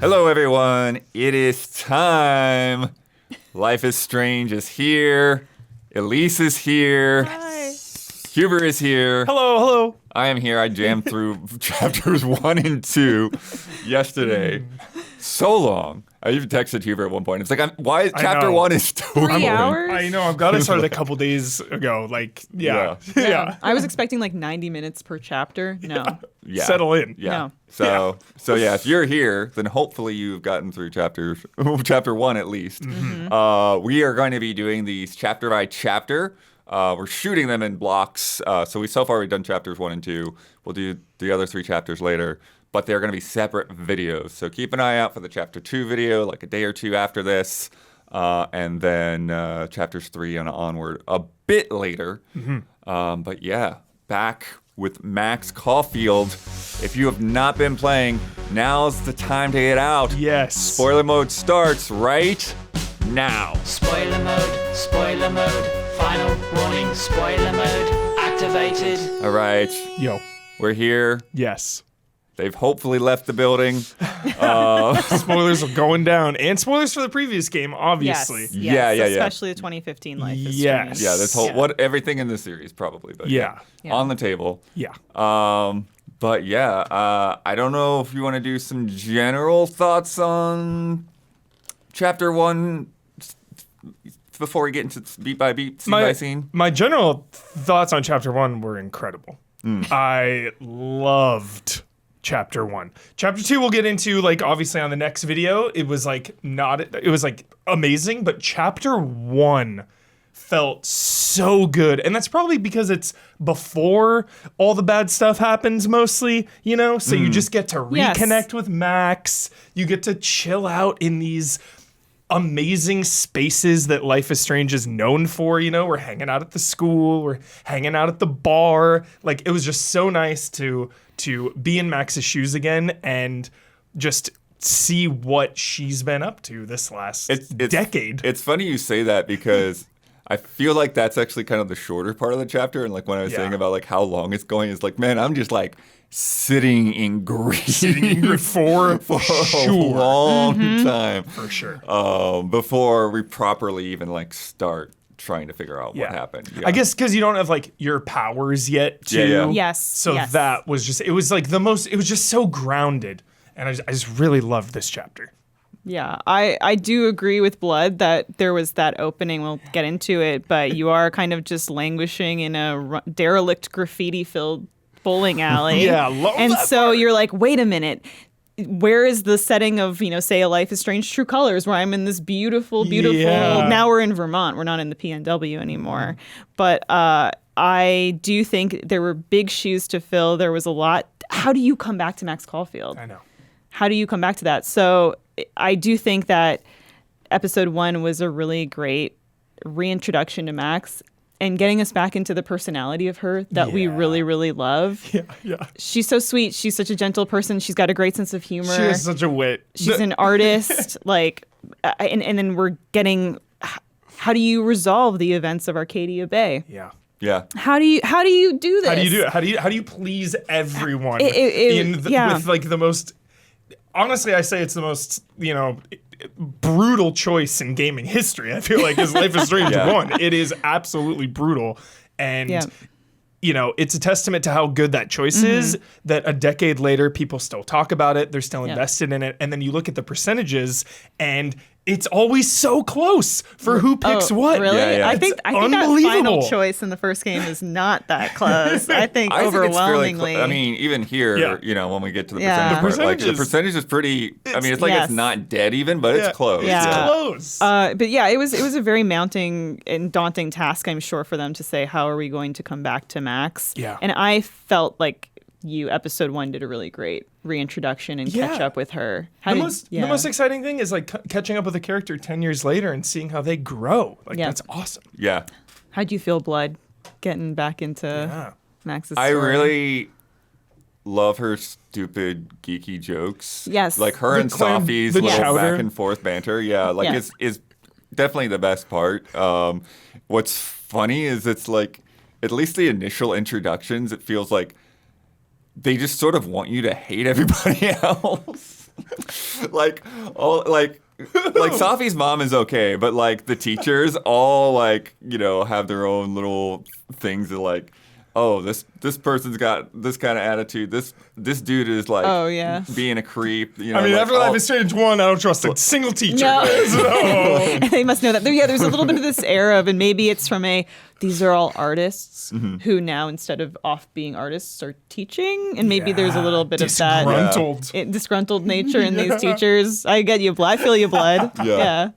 Hello, everyone. It is time. Life is Strange is here. Elyse is here. Hi. Huber is here. Hello. I am here. I jammed through chapters 1 and 2 yesterday. So long. I even texted Huber at one point. It's like, why is chapter 1 is still 3 going? hours? I know. I'm glad I started a couple days ago. Yeah. I was expecting like 90 minutes per chapter. No. Yeah. Settle in. Yeah. No. So if you're here, then hopefully you've gotten through chapter 1 at least. Mm-hmm. We are going to be doing these chapter by chapter. We're shooting them in blocks. So far we've done chapters 1 and 2. We'll do the other 3 chapters later. But they're going to be separate videos. So keep an eye out for the chapter 2 video, like a day or two after this. And then chapters 3 and onward a bit later. But yeah, back with Max Caulfield. If you have not been playing, now's the time to get out. Yes. Spoiler mode starts right now. Spoiler mode, final warning, spoiler mode, activated. All right, Yo. we're here. Yes. They've hopefully left the building. Spoilers are going down. And spoilers for the previous game, obviously. Yes. Yeah. Especially the 2015 Life is Yes. Strange. Yeah, this whole everything in the series probably, but Yeah. on the table. Yeah. But yeah, I don't know if you want to do some general thoughts on chapter 1 before we get into beat by beat, scene by scene. My general thoughts on chapter 1 were incredible. I loved chapter 1. Chapter 2 we'll get into, like, obviously on the next video. It was amazing, but chapter 1 felt so good. And that's probably because it's before all the bad stuff happens mostly, you know? So you just get to reconnect with Max. You get to chill out in these amazing spaces that Life is Strange is known for, you know? We're hanging out at the school, we're hanging out at the bar. Like, it was just so nice to be in Max's shoes again and just see what she's been up to this last decade. It's funny you say that because I feel like that's actually kind of the shorter part of the chapter. And like when I was saying about like how long it's going, it's like, man, I'm just like sitting in grief for a long time. For sure. Before we properly even like start trying to figure out what happened. Yeah. I guess because you don't have like your powers yet too. Yeah. Yes. So yes. that was just, it was just so grounded. And I just really loved this chapter. Yeah, I do agree with Blood that there was that opening. We'll get into it, but you are kind of just languishing in a derelict graffiti-filled bowling alley. And so you're like, wait a minute. Where is the setting of, say, A Life is Strange True Colors, where I'm in this beautiful, now we're in Vermont. We're not in the PNW anymore. But I do think there were big shoes to fill. There was a lot. How do you come back to Max Caulfield? I know. How do you come back to that? So I do think that episode 1 was a really great reintroduction to Max and getting us back into the personality of her that we really, really love. Yeah. She's so sweet. She's such a gentle person. She's got a great sense of humor. She has such a wit. She's an artist. And then we're getting, how do you resolve the events of Arcadia Bay? Yeah. Yeah. How do you do this? How do you do it? How do you please everyone with like the most? Honestly, I say it's the most brutal choice in gaming history. I feel like is Life is Strange 1. It is absolutely brutal, and it's a testament to how good that choice is. That a decade later, people still talk about it. They're still invested in it, and then you look at the percentages and. It's always so close for who picks what. Really? Yeah. I think that final choice in the first game is not that close. I think overwhelmingly. It's fairly even here, when we get to the percentage, the percentage is pretty. It's like it's not dead even, but it's close. Yeah. It's close. But yeah, it was a very mounting and daunting task, I'm sure, for them to say, how are we going to come back to Max? Yeah. And I felt like episode 1 did a really great reintroduction and catch up with her. The most exciting thing is like catching up with a character 10 years later and seeing how they grow. That's awesome. Yeah. How'd you feel, Blood, getting back into Max's story? I really love her stupid geeky jokes. Yes. Like her and Sophie's little chowder. back and forth banter. Yeah. It's definitely the best part. What's funny is it's like, at least the initial introductions, it feels like they just sort of want you to hate everybody else. like Safi's mom is okay, but like the teachers all like, have their own little things that like, oh, this person's got this kind of attitude. This dude is like being a creep. I mean, after Life is Strange 1, I don't trust a single teacher. No. So. They must know that. There's a little bit of this air of, and maybe it's from these are all artists who now, instead of off being artists, are teaching. And maybe there's a little bit of that disgruntled nature in these teachers. I get you, blood. I feel you, blood. Yeah.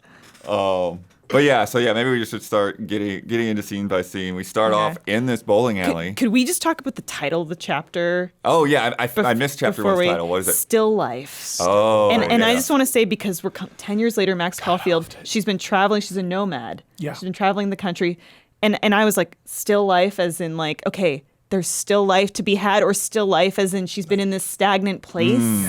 But maybe we just should start getting into scene by scene. We start off in this bowling alley. Could we just talk about the title of the chapter? Oh yeah, I missed chapter 1's title. What is it? Still Life. Oh, and I just want to say, because we're 10 years later, Max Caulfield, she's been traveling. She's a nomad. Yeah. She's been traveling the country, and I was like, still life, as in like, okay, there's still life to be had, or still life as in she's been in this stagnant place.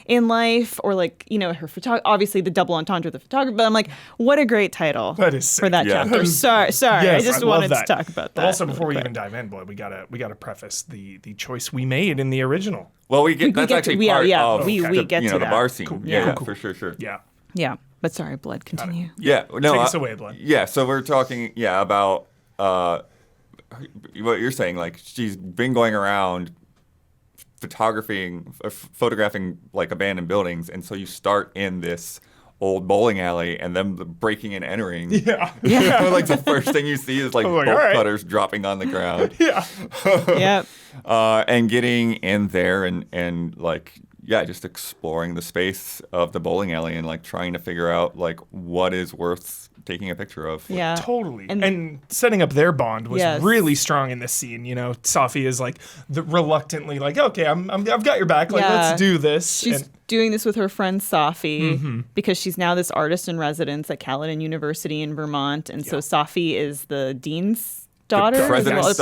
In life, or like, her photography, obviously the double entendre of the photography, but I'm like, what a great title that is sick. For that chapter. Sorry, yes, I just wanted to talk about that. But also, before we even dive in, boy, we gotta preface the choice we made in the original. Well, we get part of we get to the that. bar scene. Cool. Yeah, Cool. for sure. Yeah. But sorry, Blood, continue. Yeah, no. Take us away, Blood. Yeah, so we're talking about what you're saying. Like, she's been going around photographing like abandoned buildings, and so you start in this old bowling alley and them breaking and entering. Yeah. Like the first thing you see is like bolt cutters dropping on the ground. Yep. And getting in there and like just exploring the space of the bowling alley and like trying to figure out like what is worth taking a picture of. Yeah. Totally. And setting up their bond was really strong in this scene. Safi is like reluctantly like, okay, I've got your back. Like, let's do this. She's doing this with her friend Safi because she's now this artist in residence at Caledon University in Vermont. And so Safi is the dean's daughter, the president's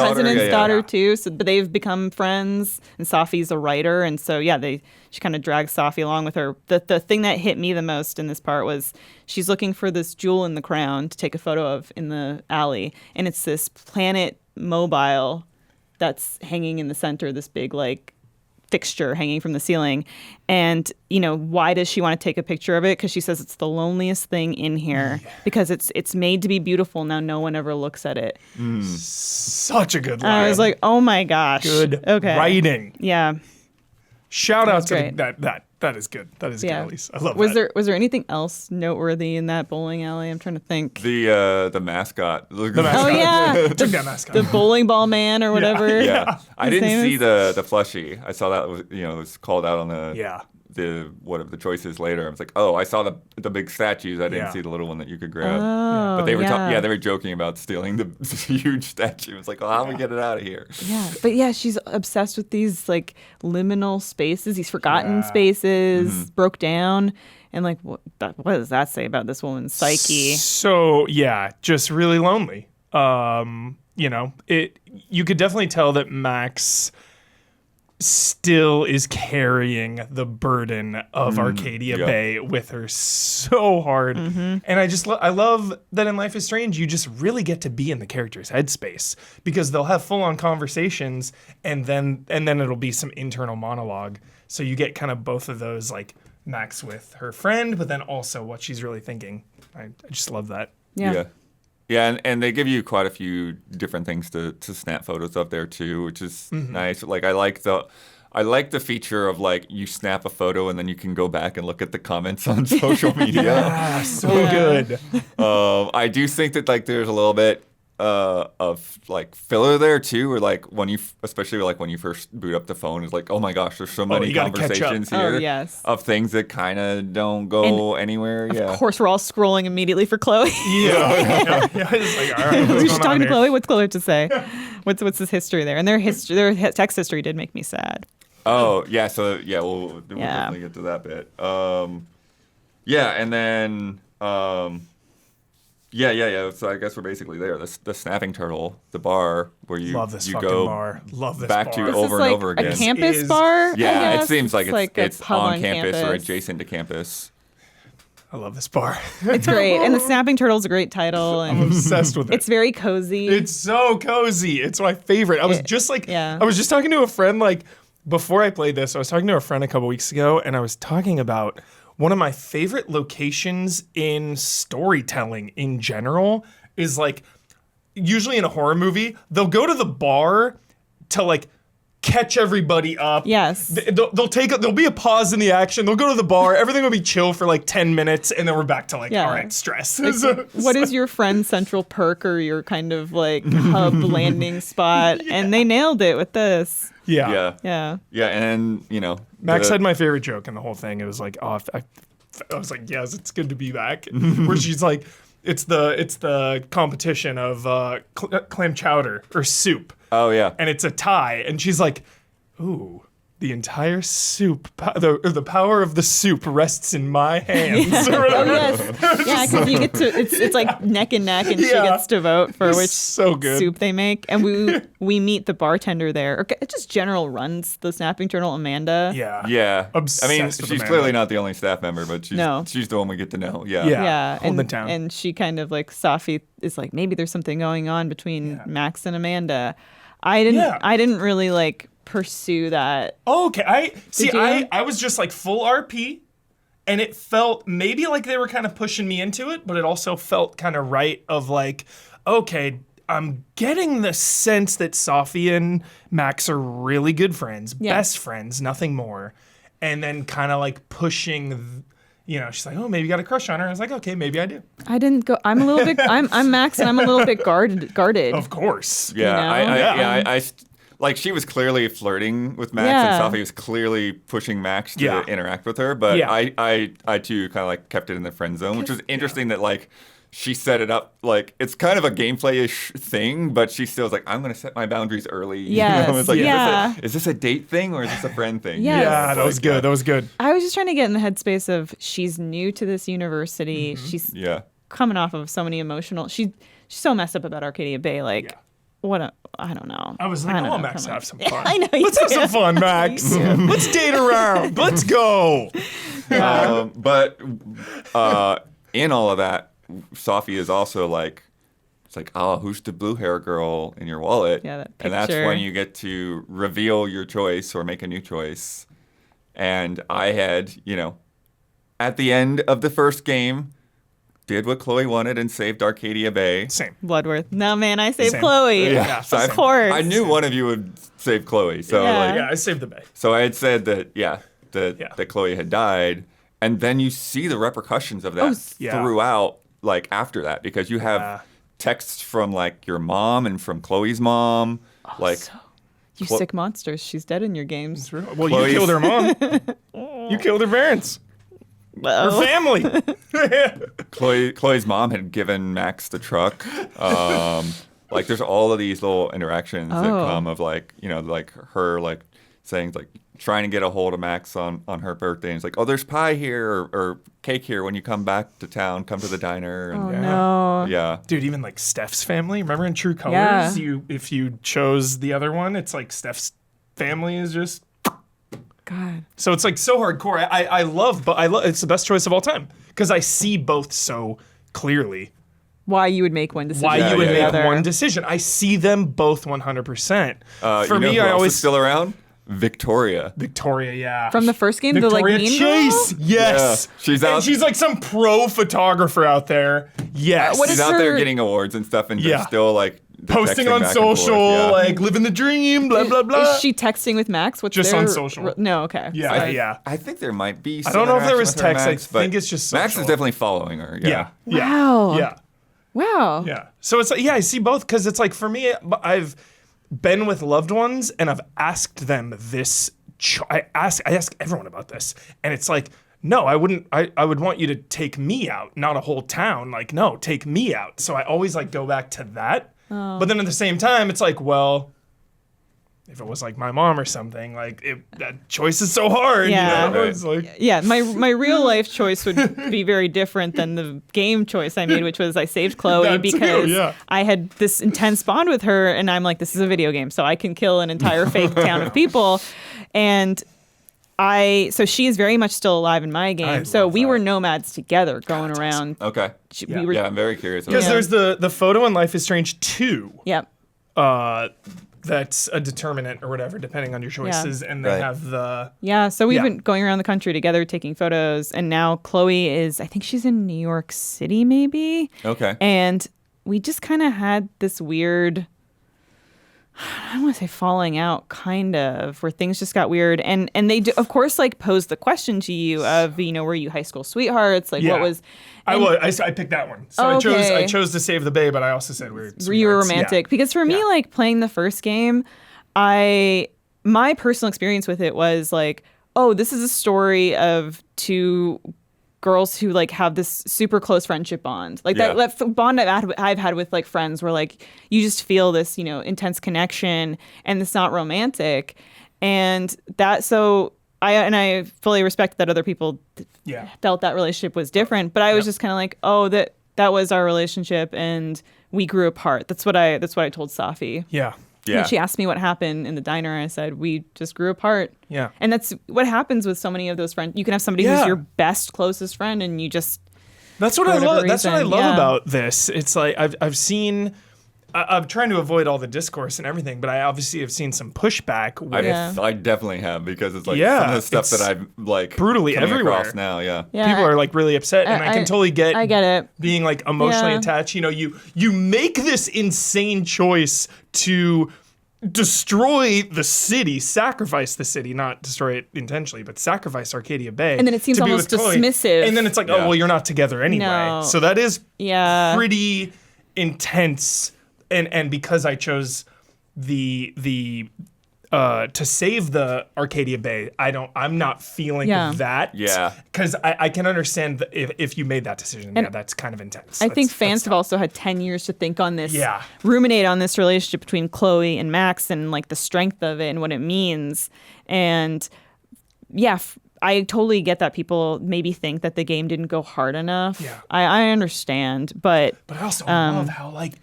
daughter too. So but they've become friends, and Safi's a writer, and so she kind of drags Safi along with her. The thing that hit me the most in this part was she's looking for this jewel in the crown to take a photo of in the alley, and it's this Planet Mobile that's hanging in the center, this big like fixture hanging from the ceiling. And why does she want to take a picture of it? Because she says it's the loneliest thing in here because it's made to be beautiful. Now no one ever looks at it. Such a good line. I was like, oh my gosh, good writing. Yeah, shout out to that is good. That is good, Elyse. I love that. Was there anything else noteworthy in that bowling alley? I'm trying to think. The mascot. Oh yeah, that mascot. The bowling ball man or whatever. Yeah. I didn't see the plushie. I saw that was it was called out on the choices later. I was like, oh, I saw the big statues. I didn't see the little one that you could grab. Oh, but they were they were joking about stealing the huge statue. It's like, oh, how do we get it out of here? Yeah, but she's obsessed with these like liminal spaces, these forgotten spaces, broke down. And like, what does that say about this woman's psyche? So just really lonely. You could definitely tell that Max still is carrying the burden of Arcadia Bay with her so hard. And I love that in Life is Strange, you just really get to be in the character's headspace because they'll have full on conversations and then it'll be some internal monologue. So you get kind of both of those, like Max with her friend, but then also what she's really thinking. I just love that. Yeah, and they give you quite a few different things to snap photos of there too, which is nice. Like I like the feature of like you snap a photo and then you can go back and look at the comments on social media. Good. I do think that like there's a little bit of like filler there too, or like especially like when you first boot up the phone, it's like, oh my gosh, there's so many conversations here of things that kind of don't go anywhere. Of course, we're all scrolling immediately for Chloe. It's like, all right, we're just talking to Chloe. What's Chloe have to say? What's this history there? And their text history did make me sad. Oh yeah, so we'll definitely get to that bit. And then. So I guess we're basically there. The snapping turtle, the bar where you love this you fucking go bar. Love this back bar. to over and over again. A campus bar? Yeah, it seems like it's on campus or adjacent to campus. I love this bar. It's great. And the snapping turtle's a great title. And I'm obsessed with it. It's very cozy. It's so cozy. It's my favorite. I was just talking to a friend like before I played this, I was talking to a friend a couple weeks ago, and I was talking about one of my favorite locations in storytelling in general is like, usually in a horror movie, they'll go to the bar to like catch everybody up. Yes. There'll be a pause in the action. They'll go to the bar. Everything will be chill for like 10 minutes, and then we're back to like, Yeah. all right, stress. What is your friend's central perk or your kind of like hub landing spot? And they nailed it with this. Yeah. Yeah. Yeah. Yeah, and Max had my favorite joke in the whole thing. It was like, I was like, yes, it's good to be back. Where she's like, it's the competition of clam chowder or soup. Oh yeah. And it's a tie, and she's like, "Ooh, the entire soup, the power of the soup rests in my hands." Or Oh whatever. yes, yeah, because you get to it's like neck and neck, and she Yeah. gets to vote for It's which so good. soup they make, and we meet the bartender there, or just general runs the Snapping Journal, Amanda. Yeah. Yeah. Obsessed I mean, with she's Amanda. clearly not the only staff member, but No. she's the one we get to know. Yeah. Yeah. Yeah, holding and, it down. and she kind of like Safi is like, maybe there's something going on between Max and Amanda. I didn't really like pursue that. Oh, okay. you? I was just like full RP, and it felt maybe like they were kind of pushing me into it, but it also felt kind of right of like, okay, I'm getting the sense that Safi and Max are really good friends, Yeah. best friends, nothing more. And then kind of like pushing, she's like, oh, maybe you got a crush on her. I was like, okay, maybe I do. I didn't go. I'm a little bit. I'm Max, and I'm a little bit guarded. Of course. Yeah. You know? I like she was clearly flirting with Max, Yeah. and Safi was clearly pushing Max to Yeah. interact with her. But Yeah. I too kind of like kept it in the friend zone, which was interesting that like she set it up like it's kind of a gameplay-ish thing, but she still was like, I'm gonna set my boundaries early. Yes. It's like, Yeah. is this a date thing or is this a friend thing? Yes. Yeah, that was good. That was good. I was just trying to get in the headspace of she's new to this university. Mm-hmm. She's Yeah. coming off of so many emotional. She's so messed up about Arcadia Bay. Like, Yeah. I don't know. I was like, don't know, Max, come on. have some fun. I know you Let's have do. some fun, Max. Let's date around. Let's go. But in all of that, Safi is also like, it's like, oh, who's the blue hair girl in your wallet? Yeah, that And that's picture. when you get to reveal your choice or make a new choice. And I had, at the end of the first game, did what Chloe wanted and saved Arcadia Bay. Same. Bloodworth. No, man, I saved Same. Chloe. Yeah, So of course. I knew one of you would save Chloe. So Yeah. like, Yeah, I saved the bay. so I had said that, Yeah. that Chloe had died, and then you see the repercussions of that Oh, yeah. throughout, like after that, because you have Yeah. texts from like your mom and from Chloe's mom, like You Chlo- sick monsters. She's dead in your games. Well, Chloe's- you killed her mom. You killed her parents. Her Well, family. Chloe's mom had given Max the truck. Like there's all of these little interactions that Oh. come of like like her like saying like trying to get a hold of Max on her birthday, and it's like, oh, there's pie here or cake here when you come back to town, come to the diner. And oh no. yeah. Dude, even like Steph's family. Remember in True Colors, Yeah. if you chose the other one, it's like Steph's family is just. God. So it's like so hardcore. I love it's the best choice of all time because I see both so clearly. Why you would make one decision? Why Yeah, you would yeah, make yeah. one decision. I see them both 100%. For me, who I else always is still around? Victoria. Victoria, yeah. From the first game, Victoria the like mean Chase, girl? yes. Yeah, she's And out- she's like some pro photographer out there. Yes. What She's is out there her- getting awards and stuff, and Yeah. they're still like posting texting on back and forth, social, yeah. like living the dream, blah blah blah. Is she texting with Max? What's Just their on social. No, okay. Yeah, Sorry. yeah. I think there might be. I don't know if there was some interaction with her, text. Max, I think but it's just Max is social. definitely following her. Yeah. Yeah. Wow. Yeah. Wow. Yeah. So it's like, yeah, I see both because it's like for me, I've been with loved ones and I've asked them this. I ask everyone about this, and it's like, no, I wouldn't. I would want you to take me out, not a whole town. Like, no, take me out. So I always like go back to that. But then at the same time, it's like, well, if it was like my mom or something, like that choice is so hard. Yeah. You know? Right. It's like, Yeah, my real life choice would be very different than the game choice I made, which was I saved Chloe That too, because yeah. I had this intense bond with her, and I'm like, this is a video game, so I can kill an entire fake town of people, and so she is very much still alive in my game. I So love we that. were nomads together, going around. Okay. Yeah. We were, Yeah, I'm very curious. because Yeah. there's the photo in Life is Strange 2. Yep. that's a determinant or whatever, depending on your choices, and they Right. have the Yeah, so we've Yeah. been going around the country together taking photos, and now Chloe is, I think she's in New York City, maybe. Okay. And we just kind of had this weird, I don't want to say falling out, kind of, where things just got weird. And they, do, of course, like pose the question to you of, were you high school sweethearts? Like, what was... I picked that one. So Oh, okay. I chose to save the bay, but I also said we were you were sweethearts. romantic. Yeah. Because for me, Yeah. like, playing the first game, my personal experience with it was like, oh, this is a story of two girls who like have this super close friendship bond, like Yeah. that bond I've had with like friends, where like you just feel this intense connection, and it's not romantic, and that so I fully respect that other people Yeah. felt that relationship was different, but I was just kind of like, oh, that was our relationship, and we grew apart. That's what I told Safi. Yeah. Yeah. And she asked me what happened in the diner, and I said, we just grew apart. Yeah. And that's what happens with so many of those friends. You can have somebody Yeah. who's your best, closest friend, and you just... That's what For I whatever love. That's what I reason, love yeah. about this. It's like I've seen. I'm trying to avoid all the discourse and everything, but I obviously have seen some pushback. With, Yeah. I definitely have, because it's like Yeah, some of the stuff it's that I've like brutally coming everywhere. across now. Yeah. Yeah, People are like really upset, and I can totally get. I get it. Being like emotionally Yeah. attached. You make this insane choice to destroy the city, sacrifice the city, not destroy it intentionally, but sacrifice Arcadia Bay. And then it seems to be almost with Chloe. dismissive. And then it's like, Yeah. oh well, you're not together anyway. No. So that is Yeah. pretty intense. And because I chose the to save the Arcadia Bay, I'm not feeling Yeah. that. Yeah. Because I can understand if you made that decision. And yeah, that's kind of intense. I think That's fans have tough. also had 10 years to think on this, Yeah. ruminate on this relationship between Chloe and Max, and like the strength of it and what it means. And yeah, I totally get that people maybe think that the game didn't go hard enough. Yeah. I understand, but But I also love how like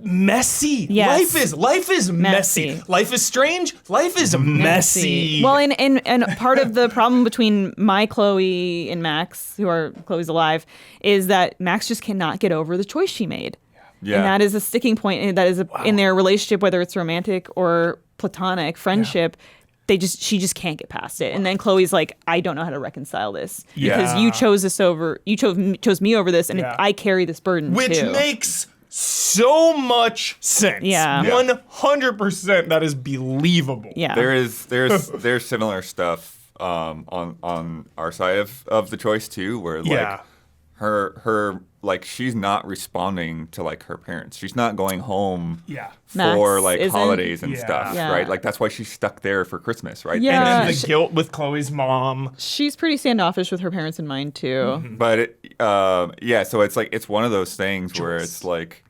messy Yes. life is messy. Messy. Life is strange. Life is messy. Well, and part of the problem between my Chloe and Max, who are Chloe's alive, is that Max just cannot get over the choice she made. Yeah. And that is a sticking point. And that is in their relationship, whether it's romantic or platonic friendship. She just can't get past it. And then Chloe's like, I don't know how to reconcile this because you chose chose me over this, and Yeah. I carry this burden Which too. makes so much sense. Yeah. 100% that is believable. Yeah. There's similar stuff on our side of the choice too, where like Yeah. her like she's not responding to like her parents. She's not going home Yeah. for Max like isn't? holidays and Yeah. stuff, Yeah. right? Like that's why she's stuck there for Christmas, right? Yeah. And then Sh- the guilt with Chloe's mom. She's pretty standoffish with her parents in mind too. But so it's like it's one of those things where it's like,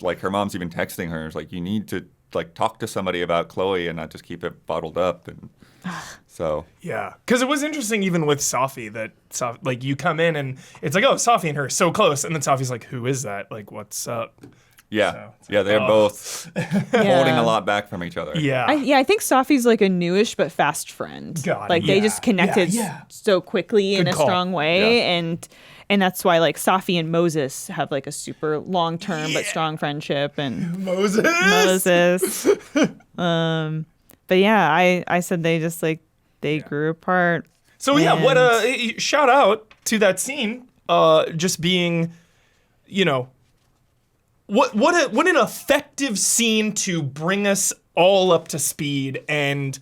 like her mom's even texting her. It's like you need to like talk to somebody about Chloe and not just keep it bottled up. And so Yeah. Because it was interesting even with Safi that like you come in and it's like, oh, Safi and her are so close. And then Safi's like, who is that? Like, what's up? yeah, So it's yeah, like, they're oh. both holding Yeah. a lot back from each other. Yeah. I think Safi's like a newish but fast friend. God, like they yeah. just connected Yeah. so quickly in Good a call. strong way, Yeah. and that's why like Safi and Moses have like a super long term but strong friendship, and Moses. Moses. But yeah, I said they just like they grew apart. So yeah, what And- a shout out to that scene. Just being, what an effective scene to bring us all up to speed and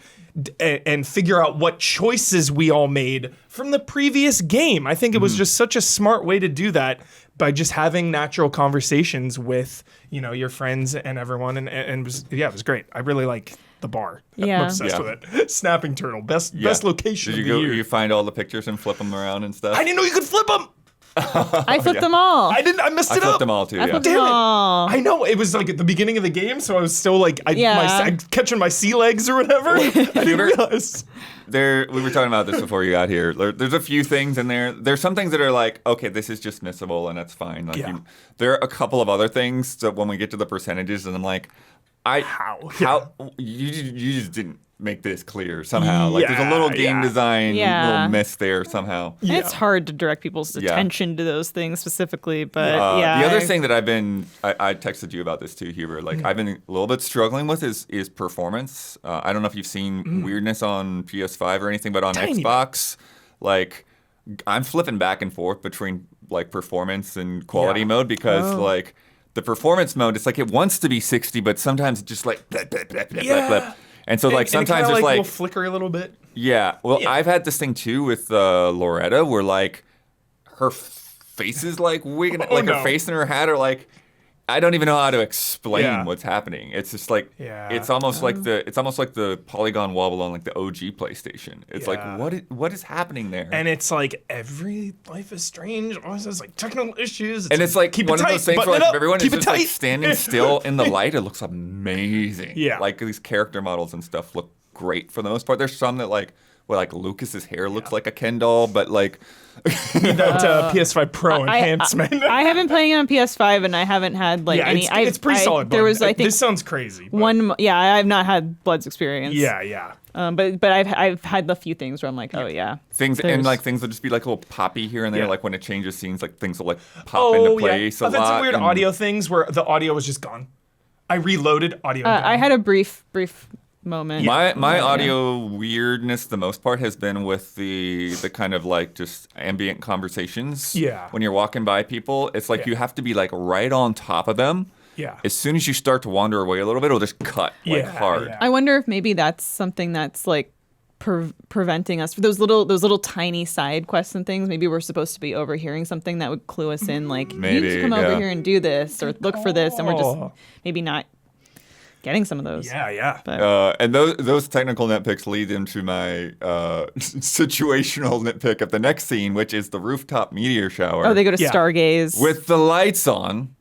figure out what choices we all made from the previous game. I think it was just such a smart way to do that by just having natural conversations with your friends and everyone, and it was great. I really like the bar. Yeah. I'm obsessed Yeah. with it. Snapping turtle, best location Did of you the go? year. You find all the pictures and flip them around and stuff? I didn't know you could flip them. I flipped them all. I messed I it flipped up. them all too. I Yeah. flipped Damn them it. all. I know it was like at the beginning of the game, so I was still like, Yeah. I'm catching my sea legs or whatever. I didn't realize. We were talking about this before you got here. There's a few things in there. There's some things that are like, okay, this is just missable and that's fine. Like Yeah. there are a couple of other things that when we get to the percentages, and I'm like, how you just didn't make this clear somehow. Like there's a little game design little miss there somehow. And it's hard to direct people's attention to those things specifically, but the other thing that I texted you about this too, Huber. Like I've been a little bit struggling with is performance. I don't know if you've seen weirdness on PS5 or anything, but on Xbox, like I'm flipping back and forth between like performance and quality mode because like the performance mode, it's like it wants to be 60, but sometimes it's just like bleh, bleh, bleh, bleh, bleh, bleh. And so, like, sometimes it's like... will flicker a little bit. Yeah. Well, I've had this thing, too, with Loretta, where, like, her face is, like, wigging... her face and her hat are, like... I don't even know how to explain what's happening. It's just, like... It's almost like the polygon wobble on, like, the OG PlayStation. It's like, what is happening there? And it's, like, every Life is Strange always has, like, technical issues. And it's, like, keep one it of tight, those things where, like, if everyone is just, tight. like, standing still in the light, it looks amazing. Yeah. Like, these character models and stuff look great for the most part. There's some that like Lucas's hair looks like a Ken doll, but like that PS5 Pro enhancement. I haven't playing it on PS5 and I haven't had like any. It's pretty solid. There was I think this sounds crazy. But. I've not had Blood's experience. Yeah. But I've had a few things where I'm like, things and like things will just be like a little poppy here and there. Like when it changes scenes, like things will like pop into place a lot. I've had some weird audio things where the audio was just gone. I reloaded audio. I had a brief moment. My audio weirdness, the most part, has been with the kind of like just ambient conversations. Yeah. When you're walking by people, it's like you have to be like right on top of them. Yeah. As soon as you start to wander away a little bit, it'll just cut like hard. I wonder if maybe that's something that's like preventing us for those little tiny side quests and things. Maybe we're supposed to be overhearing something that would clue us in, like you need to come over here and do this or look for this, and we're just maybe not getting some of those. Yeah. But, and those technical nitpicks lead into my situational nitpick of the next scene, which is the rooftop meteor shower. they go to Stargaze with the lights on.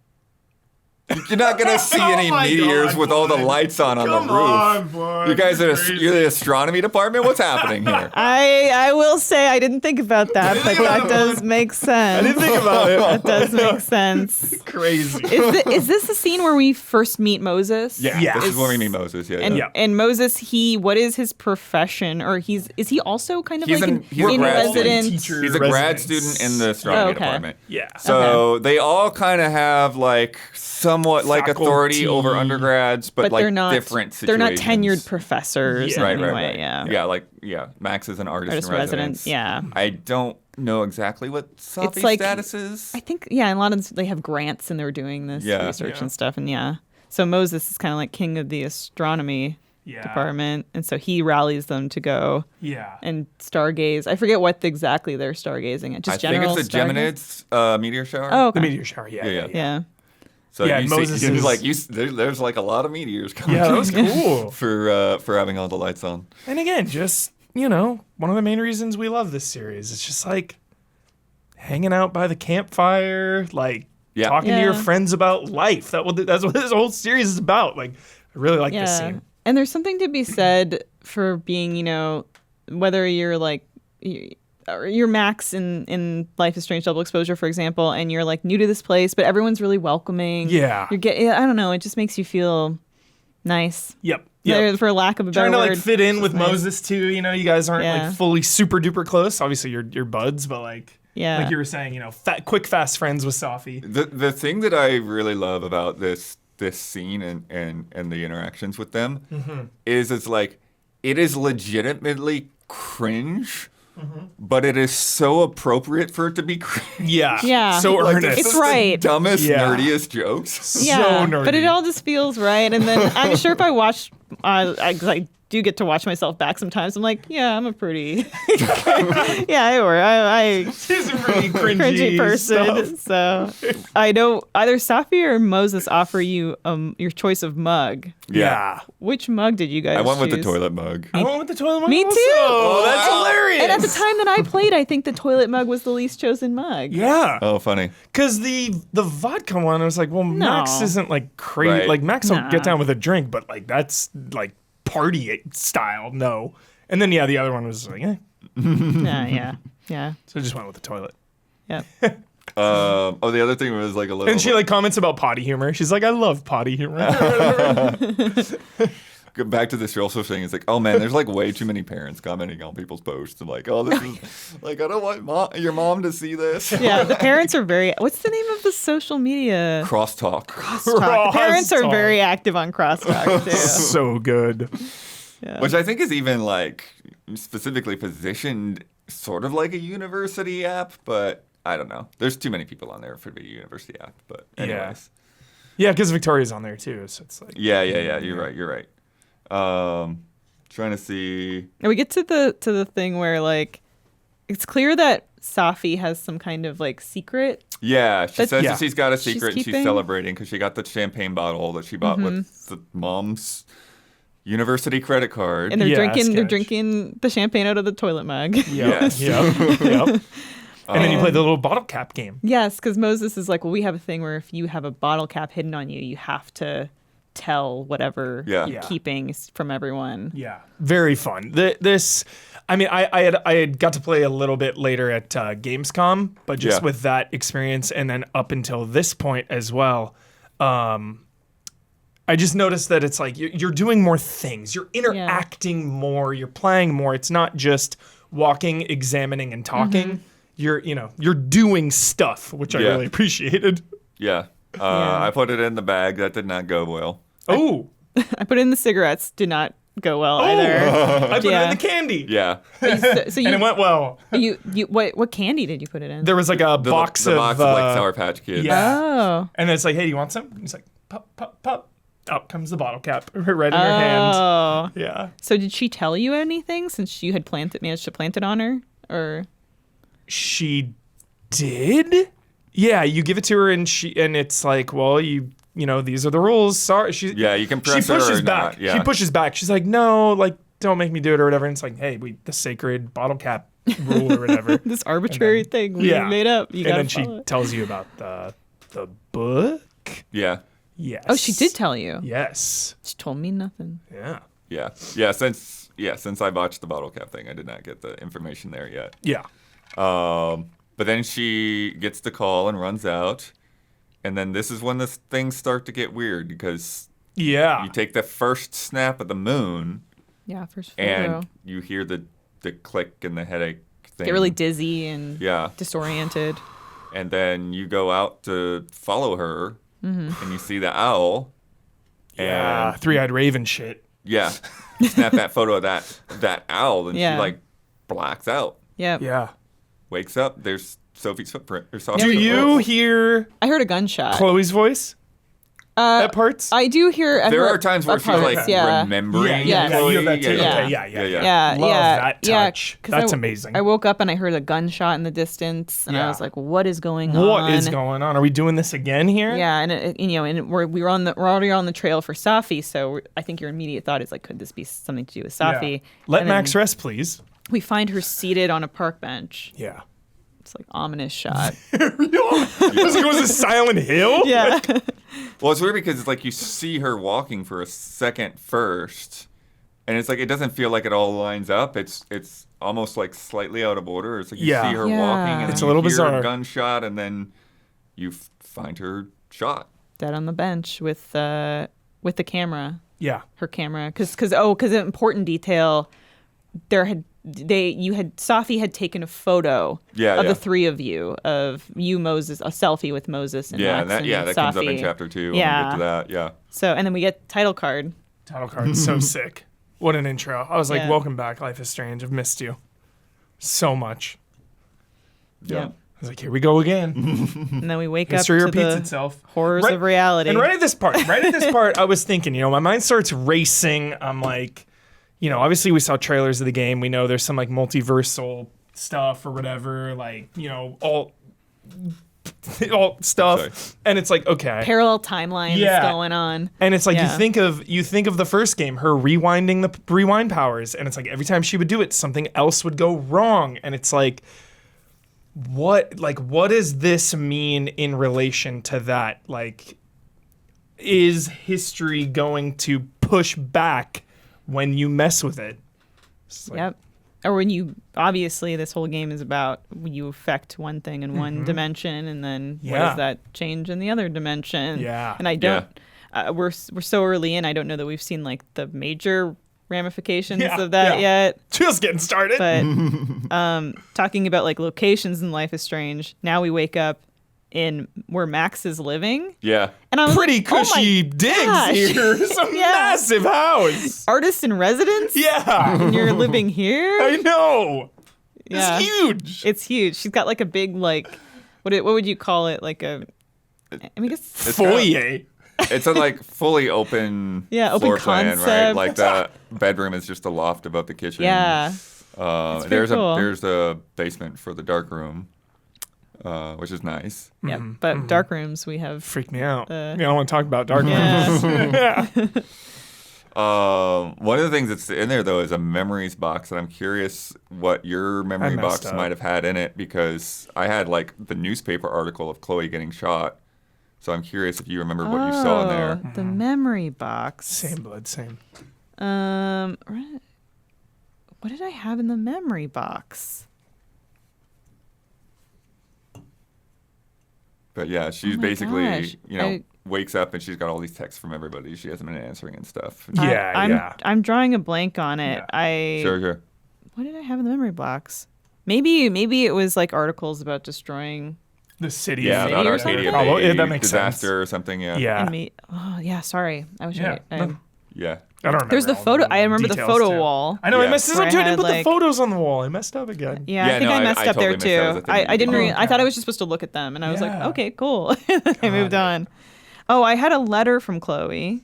You're not gonna see any meteors with all the lights on the roof. Boy, you guys you're the astronomy department. What's happening here? I will say I didn't think about that, but that does make sense. I didn't think about it. That does make sense. Crazy. Is this the scene where we first meet Moses? Yeah. This is where we meet Moses. And Moses, what is his profession? Or is he also kind of he's like he's a grad resident? He's a grad student in the astronomy department. Yeah. So they all kind of have like somewhat like authority over undergrads, but like they're not, different situations. They're not tenured professors in any way. Right. Yeah, Max is an artist in residence. Yeah. I don't know exactly what Sophie's status is. I think, a lot of them, they have grants and they're doing this research and stuff. And so Moses is kind of like king of the astronomy department. And so he rallies them to go and stargaze. I forget what exactly they're stargazing at. Just I think it's the Geminids meteor shower. Oh, okay. The meteor shower, yeah. So Moses is there's like a lot of meteors coming. Yeah, that was cool. for having all the lights on. And again, just, one of the main reasons we love this series. It's just like hanging out by the campfire, like talking to your friends about life. That's what this whole series is about. Like, I really like this scene. And there's something to be said for being, whether you're like... You're Max in Life is Strange Double Exposure, for example, and you're like new to this place, but everyone's really welcoming. Yeah. I don't know. It just makes you feel nice. Yep. For lack of a better word. Trying to like fit in with Moses too. You guys aren't like fully super duper close. Obviously you're buds, but like you were saying, quick fast friends with Sophie. The thing that I really love about this scene and the interactions with them is it's like it is legitimately cringe. But it is so appropriate for it to be cringe. Yeah. So like, earnest. It's right. The dumbest, nerdiest jokes. Yeah. So nerdy. But it all just feels right. And then I'm sure if I watch, I do get to watch myself back sometimes. I'm like, I'm a pretty, she's a pretty cringy person. Stuff. So I know either Safi or Moses offer you your choice of mug. Yeah. Which mug did you guys I went with the choose? toilet mug. I went with the toilet mug. Me also. too. Oh, that's hilarious. And at the time that I played, I think the toilet mug was the least chosen mug. Yeah. Oh, funny. Because the vodka one, I was like, well, Max isn't like crazy. Right. Like Max will get down with a drink, but like that's like party style. No. And then the other one was like, Yeah. So I just went with the toilet. Yeah. The other thing was like a little. And she like comments about potty humor. She's like, I love potty humor. back to this social thing. It's like, oh man, there's like way too many parents commenting on people's posts and like, oh, this is like, I don't want your mom to see this. Yeah, the parents are very. What's the name of the social media? Crosstalk. The parents are very active on Crosstalk too. So good. Yeah. Which I think is even like specifically positioned sort of like a university app, but I don't know. There's too many people on there for it to be a university app. But anyways. Yeah, because Victoria's on there too, so it's like. Yeah. You're right. Trying to see. And we get to the thing where like it's clear that Safi has some kind of like secret. Yeah, she says yeah. that she's got a secret and she's keeping. celebrating because she got the champagne bottle that she bought with the mom's university credit card. And they're Yeah, sketch. drinking the champagne out of the toilet mug. Yes. Yep. And then you play the little bottle cap game. Yes, because Moses is like, well, we have a thing where if you have a bottle cap hidden on you, you have to tell whatever Yeah. you're keeping from everyone. Yeah, very fun. This, I mean, I had got to play a little bit later at Gamescom, but just Yeah. with that experience, and then up until this point as well, I just noticed that it's like you're doing more things, you're interacting more, you're playing more. It's not just walking, examining, and talking. You're doing stuff, which I Yeah. really appreciated. Yeah. Yeah. I put it in the bag. That did not go well. Oh, I put it in the cigarettes. Did not go well either. I put it Yeah. in the candy, Yeah. So and you, it went well. you what candy did you put it in? There was like a The box the of box of like Sour Patch Kids. yeah. Oh. And then it's like, hey, do you want some? And he's like, pop, pop, pop. Out comes the bottle cap right in your hand. Oh. Yeah. So did she tell you anything since you had managed to plant it on her? Or She did? Yeah, you give it to her and it's like, well, you know, these are the rules. Sorry. Yeah, you can She press her pushes or back. not. Yeah. She pushes back. She's like, no, like, don't make me do it or whatever. And it's like, hey, the sacred bottle cap rule or whatever. this arbitrary thing we made up. You and gotta then she follow it. tells you about the book. Yeah. Yes. Oh, she did tell you. Yes. She told me nothing. Yeah. Yeah. Since I botched the bottle cap thing, I did not get the information there yet. Yeah. But then she gets the call and runs out. And then this is when the things start to get weird because Yeah. you take the first snap of the moon Yeah, first photo. and you hear the click and the headache thing. Get really dizzy and Yeah. disoriented. And then you go out to follow her and you see the owl. Yeah. And Three-eyed raven shit. yeah, you snap that photo of that owl and Yeah. she like blacks out. Yep. Yeah. Wakes up, there's Sophie's footprint. Or Sophie's Do footprint. you hear I heard a gunshot. Chloe's voice at parts? I do hear. I There heard are times where at she's like parts, yeah. remembering. Yeah. Yeah, you have that Chloe. too. Yeah. Okay, yeah. Yeah, Love yeah, that yeah, touch. 'cause That's I- amazing. I woke up and I heard a gunshot in the distance, and I Yeah. was like, "What is going on? What is going on? Are we doing this again here? Yeah, and we're already on the trail for Safi, so I think your immediate thought is like, could this be something to do with Safi? Yeah. Let And then Max rest, please. We find her seated on a park bench. Yeah. It's like ominous shot. It was a Silent Hill? Yeah, Well, it's weird because it's like you see her walking for a second first, and it's like it doesn't feel like it all lines up. It's almost like slightly out of order. It's like you Yeah. see her Yeah. walking, and It's then a little you hear bizarre. a gunshot, and then you find her shot. dead on the bench with the camera. Yeah. Her camera, because an important detail. Safi had taken a photo Yeah, of yeah. the three of you, of you, Moses, a selfie with Moses and Yeah, Max that and comes up in Safi. chapter 2. Yeah. When we get to that. Yeah. So, and then we get title card. Title card's so sick. What an intro. I was like, Yeah. welcome back, Life is Strange. I've missed you so much. Yeah. I was like, here we go again. And then we wake History up to repeats the itself. horrors Right- of reality. And right at this part, I was thinking, my mind starts racing. I'm like, obviously we saw trailers of the game. We know there's some like multiversal stuff or whatever, like, all stuff. Sorry. And it's like, okay. Parallel timelines Yeah. going on. And it's like Yeah. you think of the first game, her rewinding the rewind powers, and it's like every time she would do it, something else would go wrong. And it's like, what does this mean in relation to that? Like, is history going to push back when you mess with it? It's like, Yep. Or when obviously this whole game is about when you affect one thing in one dimension, and then what Yeah. does that change in the other dimension? Yeah. And I don't. we're so early in. I don't know that we've seen like the major ramifications Yeah, of that yet. Just getting started. But talking about like locations in Life is Strange, now we wake up in where Max is living. Yeah. And I was Pretty like, oh my cushy digs gosh. here. Some Yeah. massive house. Artist in residence? Yeah. And you're living here? I know. Yeah. It's huge. It's huge. She's got like a big like what would you call it? Like a I mean, it's Foyer. It's a like fully open Yeah, open floor plan, right? concept. Like the bedroom is just a loft above the kitchen. yeah. There's pretty cool. there's a basement for the dark room, which is nice. Yeah. But dark rooms we have Freaked me out. I don't want to talk about dark yeah. rooms. One of the things that's in there though is a memories box, and I'm curious what your memory messed box up. might have had in it, because I had like the newspaper article of Chloe getting shot. So I'm curious if you remember what you saw in there. The memory box. Same blood, same. What did I have in the memory box? But yeah, she's my basically, gosh. wakes up and she's got all these texts from everybody she hasn't been answering and stuff. I'm drawing a blank on it. Yeah. Sure. What did I have in the memory box? Maybe it was like articles about destroying The city. Yeah, City about or Arcadia something? Oh, Bay yeah, that makes disaster sense. or something. Yeah. Yeah. and me. Oh yeah, sorry. I wish Yeah. I Yeah. I don't remember. There's the all photo. I remember the details, photo too. wall. I know. I Yeah. messed this Where up I too. I didn't had, put the like- photos on the wall. I messed up again. Yeah, Yeah, I think no, I messed I up there totally missed that as a too. thing I you didn't. did. I thought I was just supposed to look at them, and I was like, Yeah. okay, cool. I moved on. Oh, I had a letter from Chloe.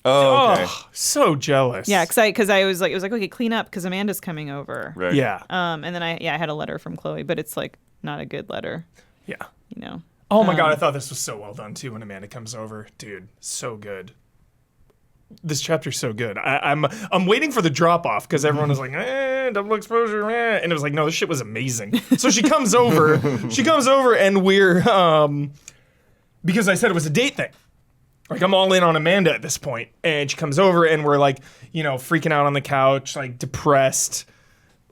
Oh, okay. Oh, so jealous. Yeah, because I was like, it was like, okay, clean up because Amanda's coming over. Right. Yeah. And then I had a letter from Chloe, but it's like not a good letter, Yeah. you know. Oh my god, I thought this was so well done too when Amanda comes over. Dude, so good. This chapter's so good. I'm waiting for the drop off because everyone was like, double exposure, and it was like, no, this shit was amazing. So she comes over, and we're because I said it was a date thing. Like I'm all in on Amanda at this point, and she comes over and we're like, freaking out on the couch, like depressed,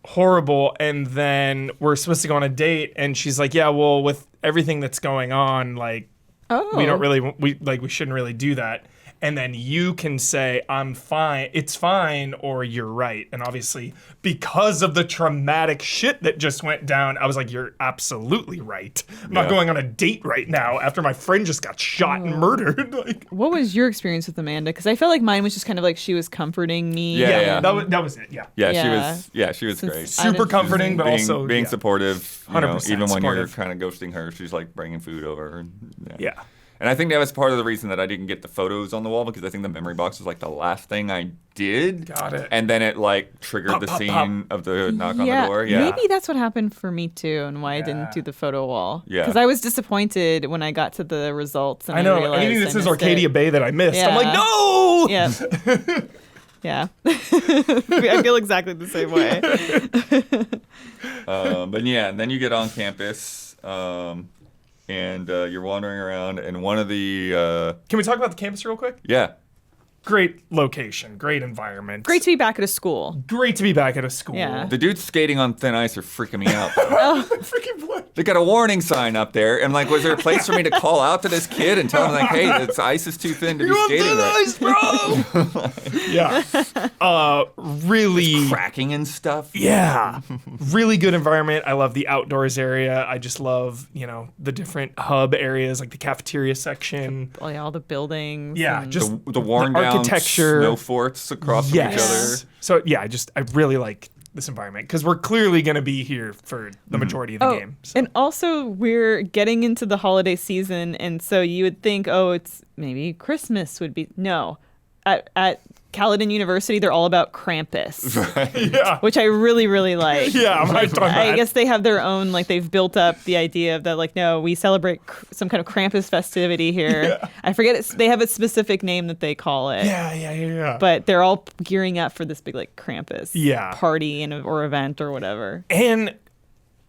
horrible, and then we're supposed to go on a date, and she's like, yeah, well, with everything that's going on, like. Oh, We don't really, we shouldn't really do that. And then you can say, I'm fine, it's fine, or you're right. And obviously, because of the traumatic shit that just went down, I was like, you're absolutely right. I'm not Yeah. going on a date right now after my friend just got shot and murdered. Like, What was your experience with Amanda? Because I felt like mine was just kind of like she was comforting me. Yeah. that was it, yeah. Yeah, she was Since great. I didn't- Super comforting, but being, also being yeah. supportive, 100% even when you're supportive. kind of ghosting her, she's like bringing food over. And, Yeah. And I think that was part of the reason that I didn't get the photos on the wall, because I think the memory box was like the last thing I did. Got it. And then it like triggered Pop, the pop, scene pop. of the knock on the door. Yeah. Maybe that's what happened for me too, and why I didn't do the photo wall. Yeah. Because I was disappointed when I got to the results. And I know, realized anything I that says missed Arcadia it. Bay that I missed, I'm like, Yeah. no! Yeah. Yeah. I feel exactly the same way. But yeah, and then you get on campus, and you're wandering around, and one of the Can we talk about the campus real quick? yeah. Great location, great environment. Great to be back at a school. Great to be back at a school. Yeah. The dudes skating on thin ice are freaking me out. though. Freaking what? They got a warning sign up there, and like, was there a place for me to call out to this kid and tell him like, hey, this ice is too thin to be skating right? Yeah. Really. Cracking and stuff. Yeah. Really good environment. I love the outdoors area. I just love, the different hub areas like the cafeteria section. Oh, yeah, all the buildings. Yeah, and- just The worn down architecture. snow forts across from each other. Yes. So yeah, I really like this environment because we're clearly going to be here for the majority of the game. So. And also, we're getting into the holiday season, and so you would think, oh, it's maybe Christmas would be. No. At Caledon University, they're all about Krampus, Yeah. which I really, really like. Yeah, I'm hyped on I that. guess they have their own, like, they've built up the idea of that, like, no, we celebrate some kind of Krampus festivity here. Yeah. I forget, they have a specific name that they call it. Yeah. But they're all gearing up for this big, like, Krampus Yeah. party or event or whatever. And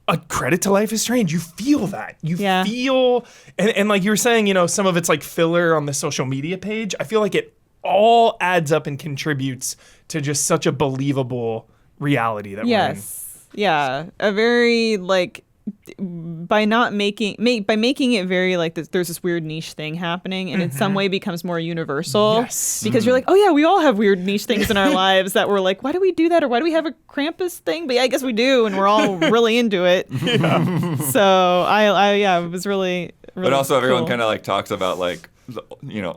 a credit to Life is Strange. You feel that. You Yeah. feel, and like you were saying, some of it's like filler on the social media page. I feel like it all adds up and contributes to just such a believable reality that we're in. Yes. Yeah. A very, like, by not making it very like this, there's this weird niche thing happening, and in some way becomes more universal. Yes. Because you're like, oh yeah, we all have weird niche things in our lives that we're like, why do we do that, or why do we have a Krampus thing? But yeah, I guess we do, and we're all really into it. So it was really But also everyone cool. kind of like talks about like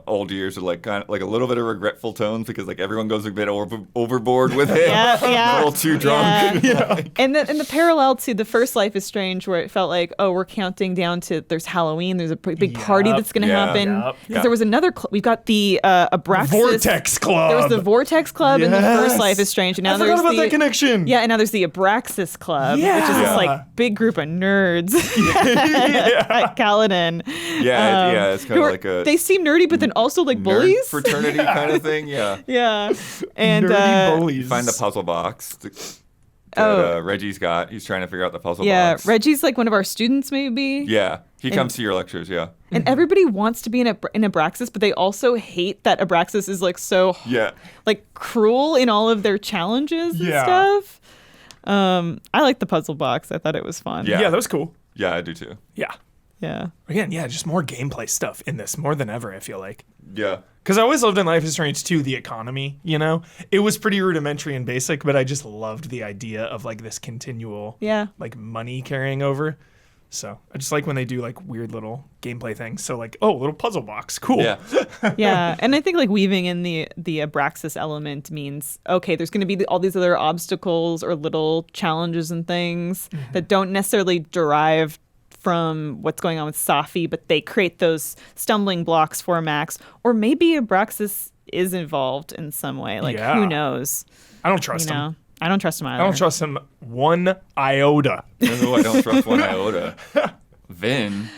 old years are like kind of like a little bit of regretful tones because like everyone goes a bit overboard with it. Yeah. A little too drunk. Yeah. And the parallel to the first Life is Strange, where it felt like, oh, we're counting down to there's Halloween, there's a big party that's going to happen. Yep. Because there was another, we've got the Abraxas. Vortex Club. There was the Vortex Club in the first Yes. Life is Strange. And now I there's forgot about that connection. Yeah, and now there's the Abraxas Club, which is this Yeah. like big group of nerds at Caledon. Yeah, it's kind who of are- like a They seem nerdy, but then also like nerd bullies. fraternity kind of thing. Yeah. Yeah. And Nerdy bullies. Find the puzzle box that Reggie's got. He's trying to figure out the puzzle box. Reggie's like one of our students, maybe. Yeah, he comes to your lectures. Yeah. And everybody wants to be in Abraxas, but they also hate that Abraxas is like so like cruel in all of their challenges and Yeah. stuff. I like the puzzle box. I thought it was fun. Yeah. Yeah, that was cool. Yeah, I do too. Yeah. Yeah. Again, just more gameplay stuff in this, more than ever, I feel like. Yeah. Because I always loved in Life is Strange 2 the economy, It was pretty rudimentary and basic, but I just loved the idea of like this continual like money carrying over. So I just like when they do like weird little gameplay things. So like, oh, little puzzle box. Cool. Yeah. Yeah. And I think like weaving in the Abraxas element means, okay, there's going to be all these other obstacles or little challenges and things that don't necessarily derive from what's going on with Safi, but they create those stumbling blocks for Max. Or maybe Abraxas is involved in some way. Like, who knows? I don't trust him. I don't trust him either. I don't trust him one iota. You know who I don't trust one iota? Vin.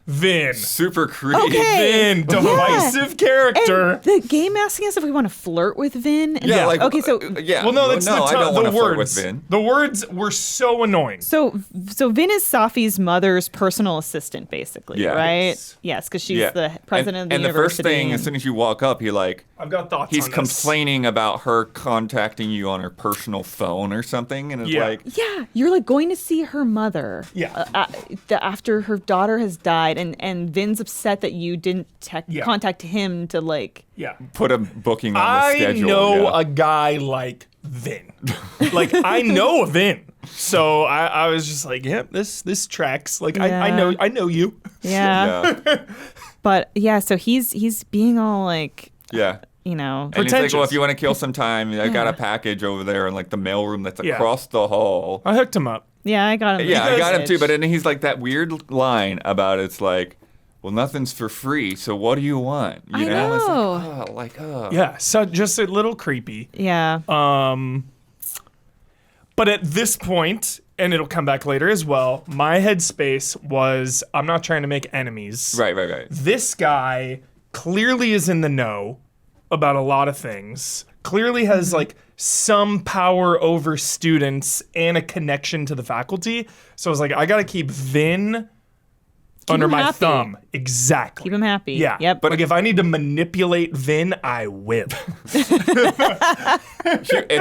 Vin. Super creepy. Okay. Vin, divisive character. And the game asking us if we want to flirt with Vin. And Yeah, like okay, so yeah. Well, no, that's I don't want the to flirt words. with Vin. The words were so annoying. So Vin is Safi's mother's personal assistant, basically, Yeah. right? Yes, because she's the president of the and university. the first thing, as soon as you walk up, I've got thoughts he's on this. complaining about her contacting you on her personal phone or something, and it's Yeah. like, yeah, you're like going to see her mother. Yeah. After her daughter has died, and Vin's upset that you didn't contact him to like. Yeah. put a booking on the I schedule. know yeah. a guy like Vin. Like, I know Vin. So I was just like, yeah, this tracks. Like, I know you. Yeah. Yeah. But yeah, so he's being all like, Yeah. you know. And he's like, Pretentious. well, if you want to kill some time, I got a package over there in like the mailroom that's Yeah. across the hall. I hooked him up. Yeah, I got him. Yeah, I got him too. Message. But then he's like that weird line about it's like, well, nothing's for free, so what do you want? You I know. It's like, oh. Yeah. So just a little creepy. Yeah. But at this point, and it'll come back later as well, my headspace was, I'm not trying to make enemies. Right. This guy clearly is in the know about a lot of things. Clearly has like some power over students and a connection to the faculty. So I was like, I gotta keep Vin under him my happy. thumb. Exactly. Keep him happy. Yeah. Yep. But like, if I need to manipulate Vin, I will. It's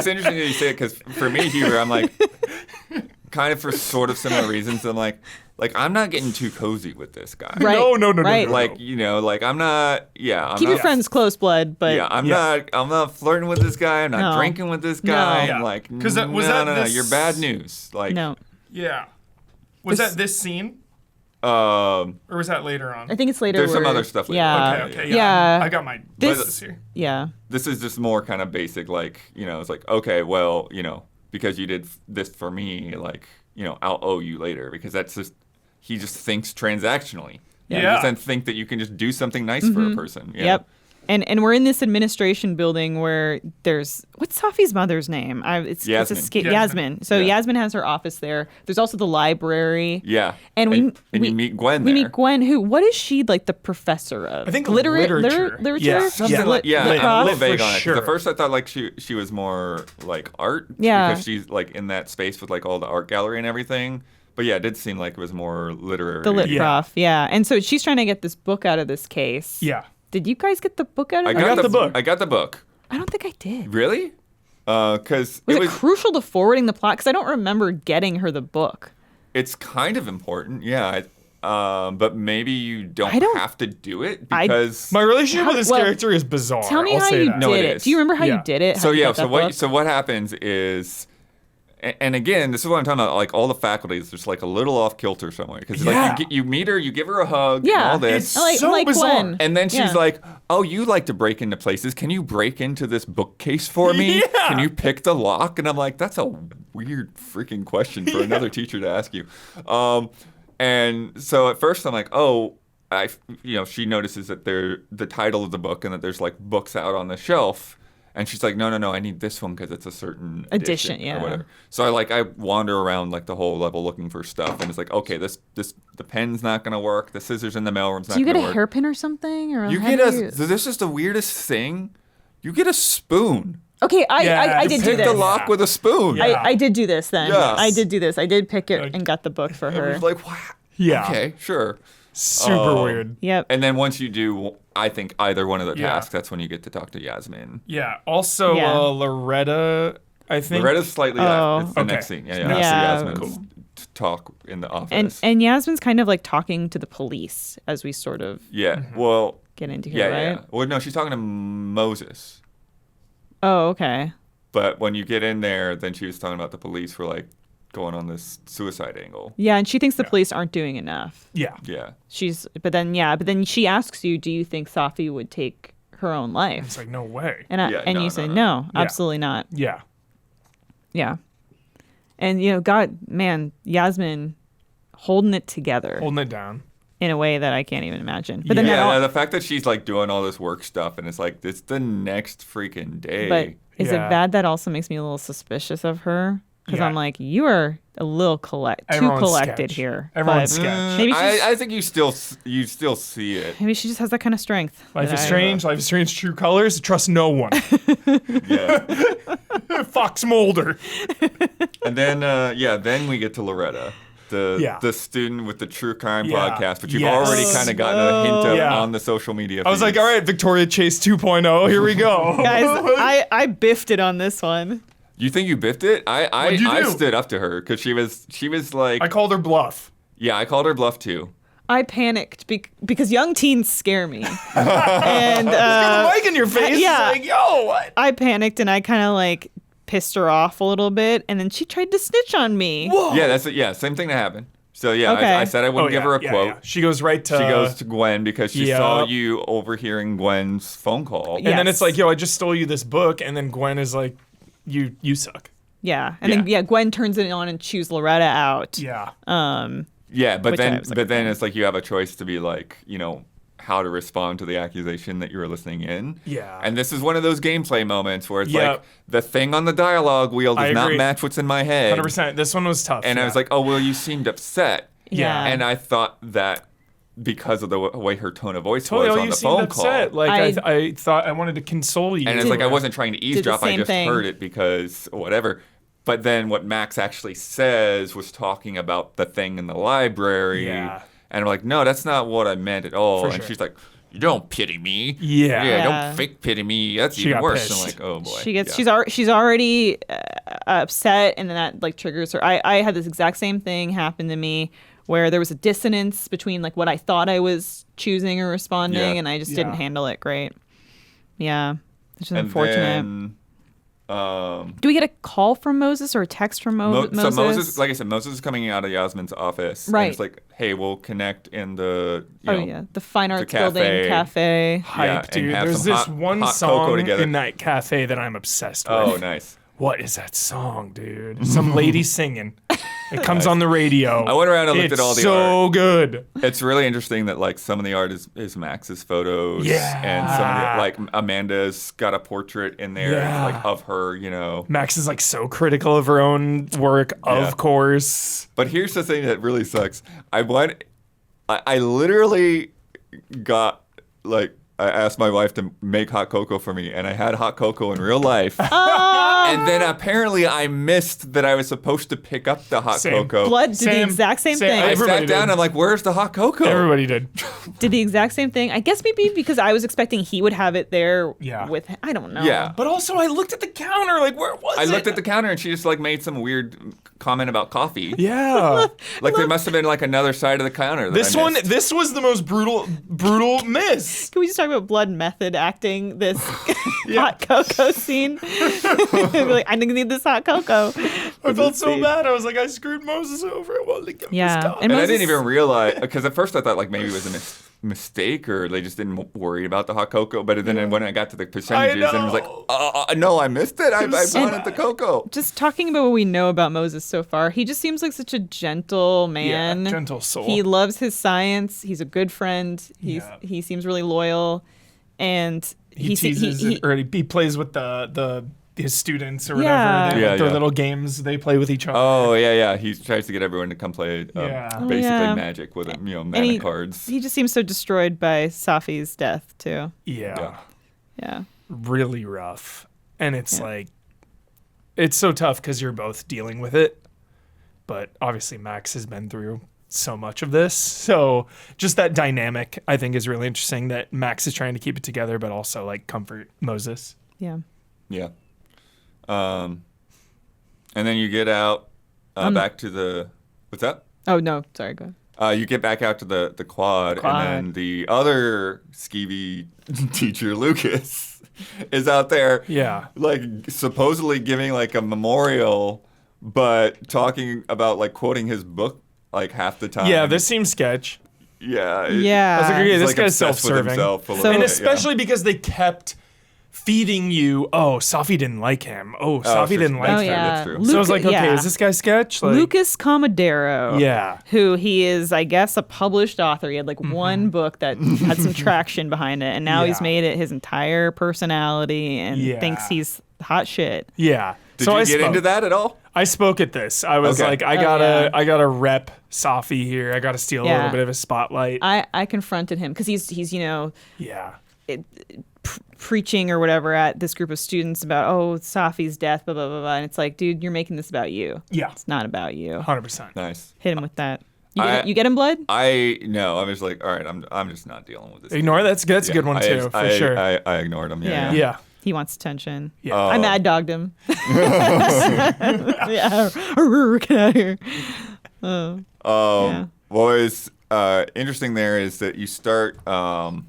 interesting that you say it because for me, Huber, I'm like, kind of for sort of similar reasons. I'm like I'm not getting too cozy with this guy. Right. No. Right. Like, like I'm not. Yeah. I'm Keep not, your friends close blood, but Yeah, I'm not flirting with this guy. I'm not No. drinking with this guy. No. I'm like, 'Cause that- was no, that no, this- you're bad news. Like, no. Yeah. Was that this scene? um, Or was that later on? I think it's later. There's some where- other stuff later. Yeah. Okay, Yeah. I got my This- business here. Yeah. this is just more kind of basic. Like, it's like, okay, well, because you did this for me, like, I'll owe you later because that's just he just thinks transactionally. Yeah. He doesn't think that you can just do something nice for a person. Yeah. Yep. And we're in this administration building where there's what's Safi's mother's name? It's Yasmin. Yasmin. So Yeah. Yasmin has her office there. There's also the library. Yeah. And you we meet Gwen We there. meet Gwen, who what is she like the professor of? I think literature. literature. Yeah. Something Yeah. like, yeah, Lit I'm a prof. little vague For on it. 'Cause sure. At first, I thought like she was more like art. Yeah. Because she's like in that space with like all the art gallery and everything. But yeah, it did seem like it was more literary. The lit Yeah. prof, yeah. And so she's trying to get this book out of this case. Yeah. Did you guys get the book out of I it? got the book. I got the book. I don't think I did. Really? Because Was it crucial to forwarding the plot? Because I don't remember getting her the book. It's kind of important, yeah. But maybe you don't have to do it I- because My relationship with this well, character is bizarre. Tell me I'll how say you that. No, did it it. is. Do you remember how Yeah. you did it? How so you yeah. got So that what book? so what happens is. And again, this is what I'm talking about. Like all the faculties, there's like a little off kilter somewhere because Yeah. like you meet her, you give her a hug, and Yeah. all this, It's so bizarre. Gwen. and then she's Yeah. like, "Oh, you like to break into places? Can you break into this bookcase for me? Yeah. Can you pick the lock?" And I'm like, "That's a weird freaking question for another teacher to ask you." And so at first I'm like, "Oh." She notices that the title of the book and that there's like books out on the shelf. And she's like, no, I need this one because it's a certain edition yeah. or whatever. So I wander around like the whole level looking for stuff, and it's like, okay, the pen's not gonna work, the scissors in the mailroom's not Do you gonna get a work. hairpin or something? Or You how get do you- this is the weirdest thing. You get a spoon. Okay, Yeah, I you did do Pick this. the lock with a spoon. Yeah. I did do this then. Yes. I did do this. I did pick it and got the book for I her. was like, wow. Yeah. Okay, sure. Super weird. Yep. And then once you do, I think either one of the Yeah. tasks, that's when you get to talk to Yasmin. Yeah. Also, Yeah. Loretta, I think. Loretta's slightly Oh. it's the Okay. next scene. Yeah. Yeah. Yasmin's Cool. talk in the office. And Yasmin's kind of like talking to the police as we sort of yeah. Well. get into here, Yeah, right? yeah. Well, no, she's talking to Moses. Oh, okay. But when you get in there, then she was talking about the police were like going on this suicide angle. Yeah, and she thinks the police aren't doing enough. Yeah. Yeah. But then she asks you, do you think Safi would take her own life? It's like, no way. And Yeah, you no, say, no. no, Yeah. absolutely not. Yeah. Yeah. And, God, man, Yasmin holding it together Holding it down. in a way that I can't even imagine. But then Yeah. that all, the fact that she's like doing all this work stuff and it's like it's the next freaking day. but is Yeah. it bad that also makes me a little suspicious of her? Because Yeah. I'm like, you are a little too Everyone's collected sketch. here. Everyone's But sketch. Maybe she's, I think you still see it. maybe she just has that kind of strength. Life that is I- strange. Life is strange. True colors. Trust no one. Yeah. Fox Mulder. And then then we get to Loretta. The student with the True Crime Yeah. podcast, which you've Yes. already kind of gotten a hint of Yeah. on the social media. I was like, feeds. all right, Victoria Chase 2.0. Here we go. Guys, I biffed it on this one. You think you biffed it? What'd you I do? stood up to her because she was like, I called her bluff. yeah, I called her bluff too. I panicked because young teens scare me. And Got the mic in your face. yeah. It's like, yo, what? I panicked and I kind of like pissed her off a little bit. And then she tried to snitch on me. Whoa. Yeah, same thing that happened. So yeah, Okay. I said I wouldn't give her a quote. Yeah. She goes right to. She goes to Gwen because she yeah. saw you overhearing Gwen's phone call. And then Yes. it's like, yo, I just stole you this book. And then Gwen is like, you suck. Yeah. And then Gwen turns it on and chews Loretta out. Yeah. Yeah, but Which I then was like, it's like you have a choice to be like, how to respond to the accusation that you were listening in. Yeah. And this is one of those gameplay moments where it's Yep. like the thing on the dialogue wheel I does not agree. match what's in my head. 100%. This one was tough. And I was like, oh, well, you seemed upset. Yeah. And I thought that because of the way her tone of voice totally, was all on you the seemed phone upset. call. Like, I thought I wanted to console you. And it's like I wasn't trying to eavesdrop. I same just thing. heard it because whatever. But then what Max actually says was talking about the thing in the library. Yeah. And I'm like, no, that's not what I meant at all. For And sure. she's like, you don't pity me. Yeah. Yeah, Yeah. don't fake pity me. That's She even got worse. pissed. I'm like, oh boy. She's already upset, and then that like triggers her. I had this exact same thing happen to me where there was a dissonance between like what I thought I was choosing or responding, Yeah. and I just didn't Yeah. handle it great. Yeah, which is And unfortunate. then, Do we get a call from Moses or a text from Moses? so Moses, like I said, Moses is coming out of Yasmin's office. Right. And it's like, hey, we'll connect in the, Oh yeah, the Fine Arts Building cafe. cafe. Hype, Yeah, and dude. have There's some this hot- one hot cocoa song together. in that cafe that I'm obsessed with. Oh, nice. What is that song, dude? Some lady singing. It comes on the radio. I went around and looked It's at all the so art. good. It's really interesting that like some of the art is Max's photos. Yeah. And some of the, like Amanda's got a portrait in there Yeah. like of her, Max is like so critical of her own work, Yeah. of course. But here's the thing that really sucks. I literally got like I asked my wife to make hot cocoa for me, and I had hot cocoa in real life. And then apparently I missed that I was supposed to pick up the hot Same. cocoa. Blood did the exact same thing. I Everybody sat down, did. I'm like, where's the hot cocoa? Everybody did. Did the exact same thing. I guess maybe because I was expecting he would have it there Yeah. with him. I don't know. Yeah. But also, I looked at the counter, like, where was I it? looked at the counter and she just like made some weird comment about coffee. Yeah. Like there must have been like another side of the counter. That This I one, missed. this was the most brutal miss. Can we just talk about Blood method acting this hot cocoa scene? Be like, I didn't need this hot cocoa. I felt so bad. I was like, I screwed Moses over. I wanted to give him Yeah. this And And I Moses- didn't even realize, because at first I thought like maybe it was a mistake or they just didn't worry about the hot cocoa. But then when I got to the percentages and it was like, no, I missed it. I wanted the cocoa. Just talking about what we know about Moses so far, he just seems like such a gentle man. Yeah, gentle soul. He loves his science. He's a good friend. Yeah. He seems really loyal, and He teases or he plays with his students or Yeah. whatever. Yeah, Their yeah. little games they play with each other. Oh, yeah. He tries to get everyone to come play Yeah. Oh, basically yeah. magic with him, And mana cards. he just seems so destroyed by Safi's death too. Yeah. Yeah. Really rough. And it's Yeah. like, it's so tough because you're both dealing with it. But obviously, Max has been through so much of this. So just that dynamic, I think, is really interesting that Max is trying to keep it together, but also like comfort Moses. Yeah. Yeah. And then you get out back to the, what's that? Oh no, sorry, go ahead. You get back out to the quad, Quad. and then the other skeevy teacher, Lucas, is out there, Yeah. like supposedly giving like a memorial, but talking about like quoting his book like half the time. Yeah, this seems sketch. Yeah. Yeah. I was like, okay, He's, this like, guy's obsessed with self-serving. himself a little So- And bit, yeah. especially because they kept feeding you, oh, Safi didn't like him. Oh, Safi sure, didn't like Oh that's him. true, yeah. that's true. So I was like, okay, yeah. is this guy sketch? Like, Lucas Commodero. Yeah. Who he is, I guess, a published author. He had like one book that had some traction behind it, and now he's Yeah. made it his entire personality and Yeah. thinks he's hot shit. Yeah. Did so you I get spoke. into that at all? I spoke at this. I was Okay. like, I yeah. gotta rep Safi here. I gotta steal a Yeah. little bit of his spotlight. I confronted him because he's Yeah. preaching or whatever at this group of students about Safi's death, blah blah blah blah, and it's like, dude, you're making this about you. Yeah. It's not about you. 100%. Nice. Hit him with that. You, I- you get him, Blood? I was like, all right, I'm just not dealing with this. Ignore that's good. That's a good one too, for sure. I ignored him. Yeah. yeah. He wants attention. Yeah. Oh. I mad dogged him. Yeah. Get out of here. Yeah. What was interesting there is that you start, so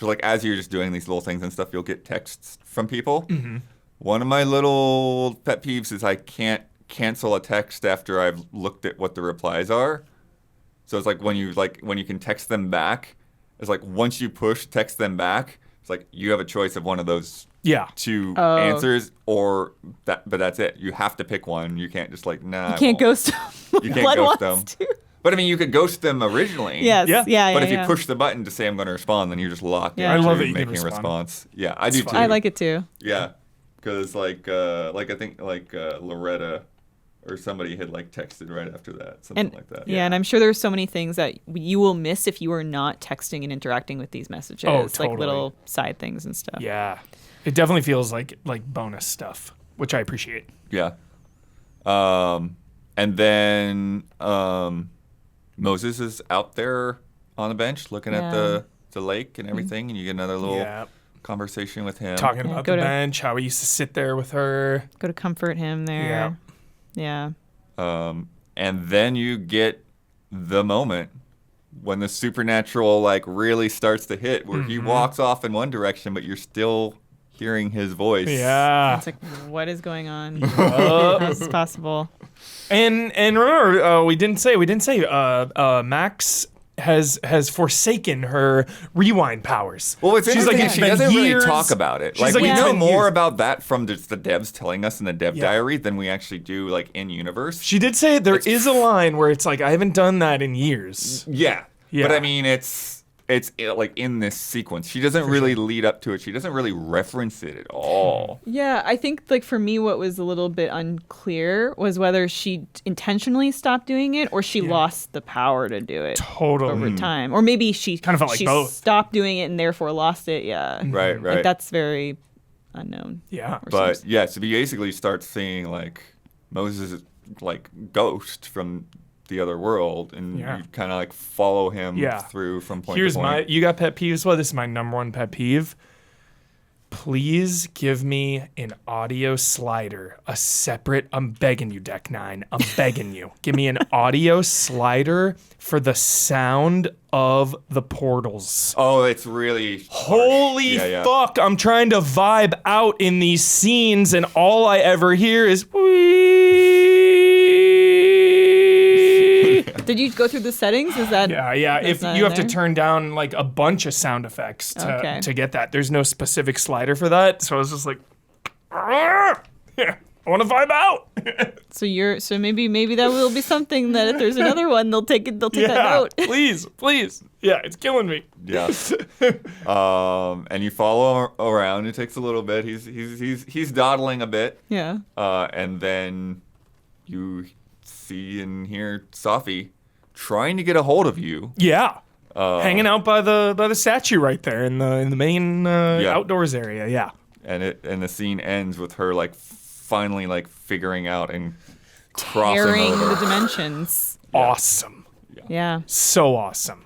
like as you're just doing these little things and stuff, you'll get texts from people. Mm-hmm. One of my little pet peeves is I can't cancel a text after I've looked at what the replies are. So it's like when you can text them back, it's like once you push text them back, it's like you have a choice of one of those Yeah. two Oh. answers or that, but that's it. You have to pick one. You can't just like, nah. You can't ghost him. You can't Blood ghost wants them. to. But I mean, you could ghost them originally. Yes. Yeah. Yeah. But if yeah. you push the button to say I'm going to respond, then you're just locked Yeah. into I love that you can making a respond. response. Yeah, I do too. I like it too. Yeah, because like I think like Loretta or somebody had like texted right after that, something And like that. yeah, and I'm sure there's so many things that you will miss if you are not texting and interacting with these messages, Oh, like totally. little side things and stuff. Yeah. It definitely feels like bonus stuff, which I appreciate. Yeah. And then Moses is out there on the bench looking at Yeah. the lake and everything, and you get another little Yeah. conversation with him. Talking Yeah, about go the to- bench, how he used to sit there with her. Go to comfort him there. Yeah. And then you get the moment when the supernatural like really starts to hit, where he walks off in one direction, but you're still hearing his voice. Yeah. It's like, what is going on? How is this possible? And remember, we didn't say Max has forsaken her rewind powers. Well, it's She's interesting. like, it's She been doesn't really years. talk about it. She's Like like, we it's know been more years. about that from just the devs telling us in the dev Yeah. diary than we actually do like in universe. She did say there is a line where it's like, I haven't done that in years. Yeah. Yeah. But I mean, it's it's like in this sequence. She doesn't really lead up to it. She doesn't really reference it at all. Yeah, I think like for me, what was a little bit unclear was whether she intentionally stopped doing it or she lost the power to do it Totally. over time, or maybe she Kind of felt like she both. stopped doing it and therefore lost it. Yeah, Right. Like that's very unknown. Yeah. Or But seems- yeah, so we basically start seeing like Moses' like ghost from the other world, and Yeah. you kind of like follow him Yeah. through from point Here's to point. you got pet peeves? Well, this is my number one pet peeve. Please give me an audio slider, a separate. I'm begging you, Deck 9. I'm begging you. Give me an audio slider for the sound of the portals. Oh, it's really Holy harsh. Yeah. fuck, I'm trying to vibe out in these scenes, and all I ever hear is wee. Did you go through the settings? Is that Yeah. that's If not you in have to there? turn down like a bunch of sound effects Okay. to get that. There's no specific slider for that, so I was just like, "Argh! Yeah, I want to vibe out. So maybe that will be something that if there's another one, they'll take that note. please. Yeah, it's killing me. Yeah. And you follow him around. It takes a little bit. He's dawdling a bit. Yeah. And then you see and hear Safi trying to get a hold of you. Yeah. Hanging out by the statue right there in the main outdoors area. Yeah. And the scene ends with her like finally like figuring out and crossing Tearing over. the dimensions. Awesome. Yeah. So awesome.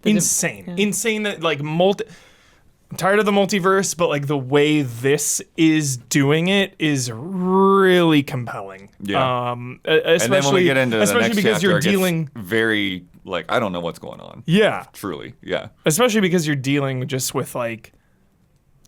Insane that like I'm tired of the multiverse, but like the way this is doing it is really compelling. Yeah. Especially, And then when we get into the especially next because chapter, you're it gets dealing. very like I don't know what's going on. Yeah. Truly, yeah. Especially because you're dealing just with like.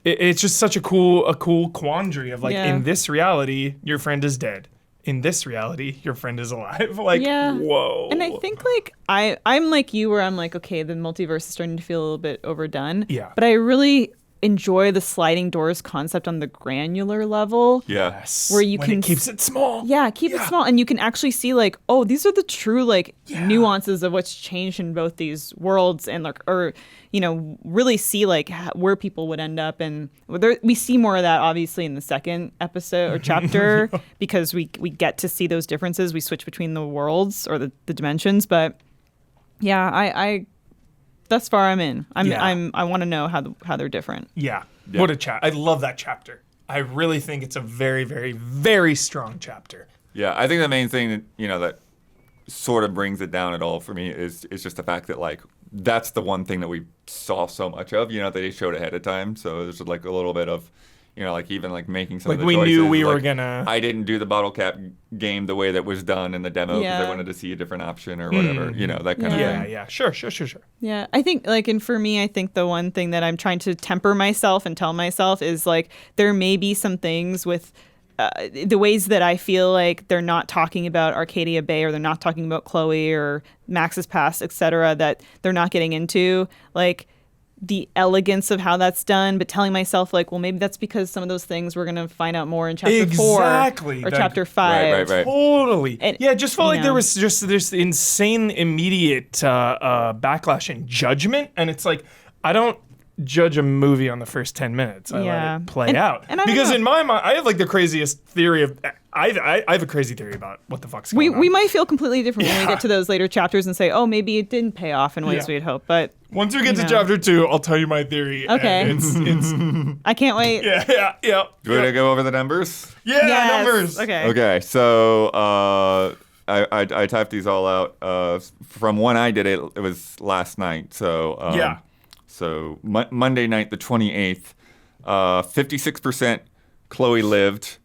It's just such a cool quandary of like Yeah. in this reality your friend is dead. In this reality, your friend is alive. Like, Yeah. whoa. And I think like I'm like you where I'm like, okay, the multiverse is starting to feel a little bit overdone. Yeah. But I really enjoy the sliding doors concept on the granular level. Yeah. Yes. Where you when can it keeps it small. Yeah, keep it small, and you can actually see like, oh, these are the true like nuances of what's changed in both these worlds, and like, or really see like where people would end up, and we see more of that obviously in the second episode or chapter because we get to see those differences. We switch between the worlds or the dimensions, but yeah, I thus far I'm in. I want to know how they're different. Yeah. Yeah. What a chapter. I love that chapter. I really think it's a very, very, very strong chapter. Yeah, I think the main thing that that sort of brings it down at all for me is just the fact that like that's the one thing that we saw so much of, that they showed ahead of time. So there's like a little bit of, like even like making some Like of the we choices, knew we like, were gonna. I didn't do the bottle cap game the way that was done in the demo because Yeah. I wanted to see a different option or whatever, that kind of Yeah. thing. Yeah. Sure. Yeah, I think like, and for me, I think the one thing that I'm trying to temper myself and tell myself is like there may be some things with the ways that I feel like they're not talking about Arcadia Bay or they're not talking about Chloe or Max's past, etc. That they're not getting into like the elegance of how that's done, but telling myself like, well, maybe that's because some of those things we're gonna find out more in chapter 4 Exactly. or Like- chapter 5. Right. Totally. And, Yeah, it just felt you like there know. was just this insane immediate backlash and judgment. And it's like, I don't judge a movie on the first 10 minutes. I Yeah. let it play And- out. and I don't because know. in my mind, I have like the craziest theory of. I have a crazy theory about what the fuck's going on. We might feel completely different when we Yeah. get to those later chapters and say, oh, maybe it didn't pay off in ways Yeah. we'd hoped, but Once we get to know. chapter 2, I'll tell you my theory. Okay. And it's I can't wait. yeah. Do you want to go over the numbers? Yeah, Yes. numbers. Okay. Okay, so I typed these all out. From when I did it, it was last night. So Yeah. So Monday night, the 28th, 56% Chloe lived,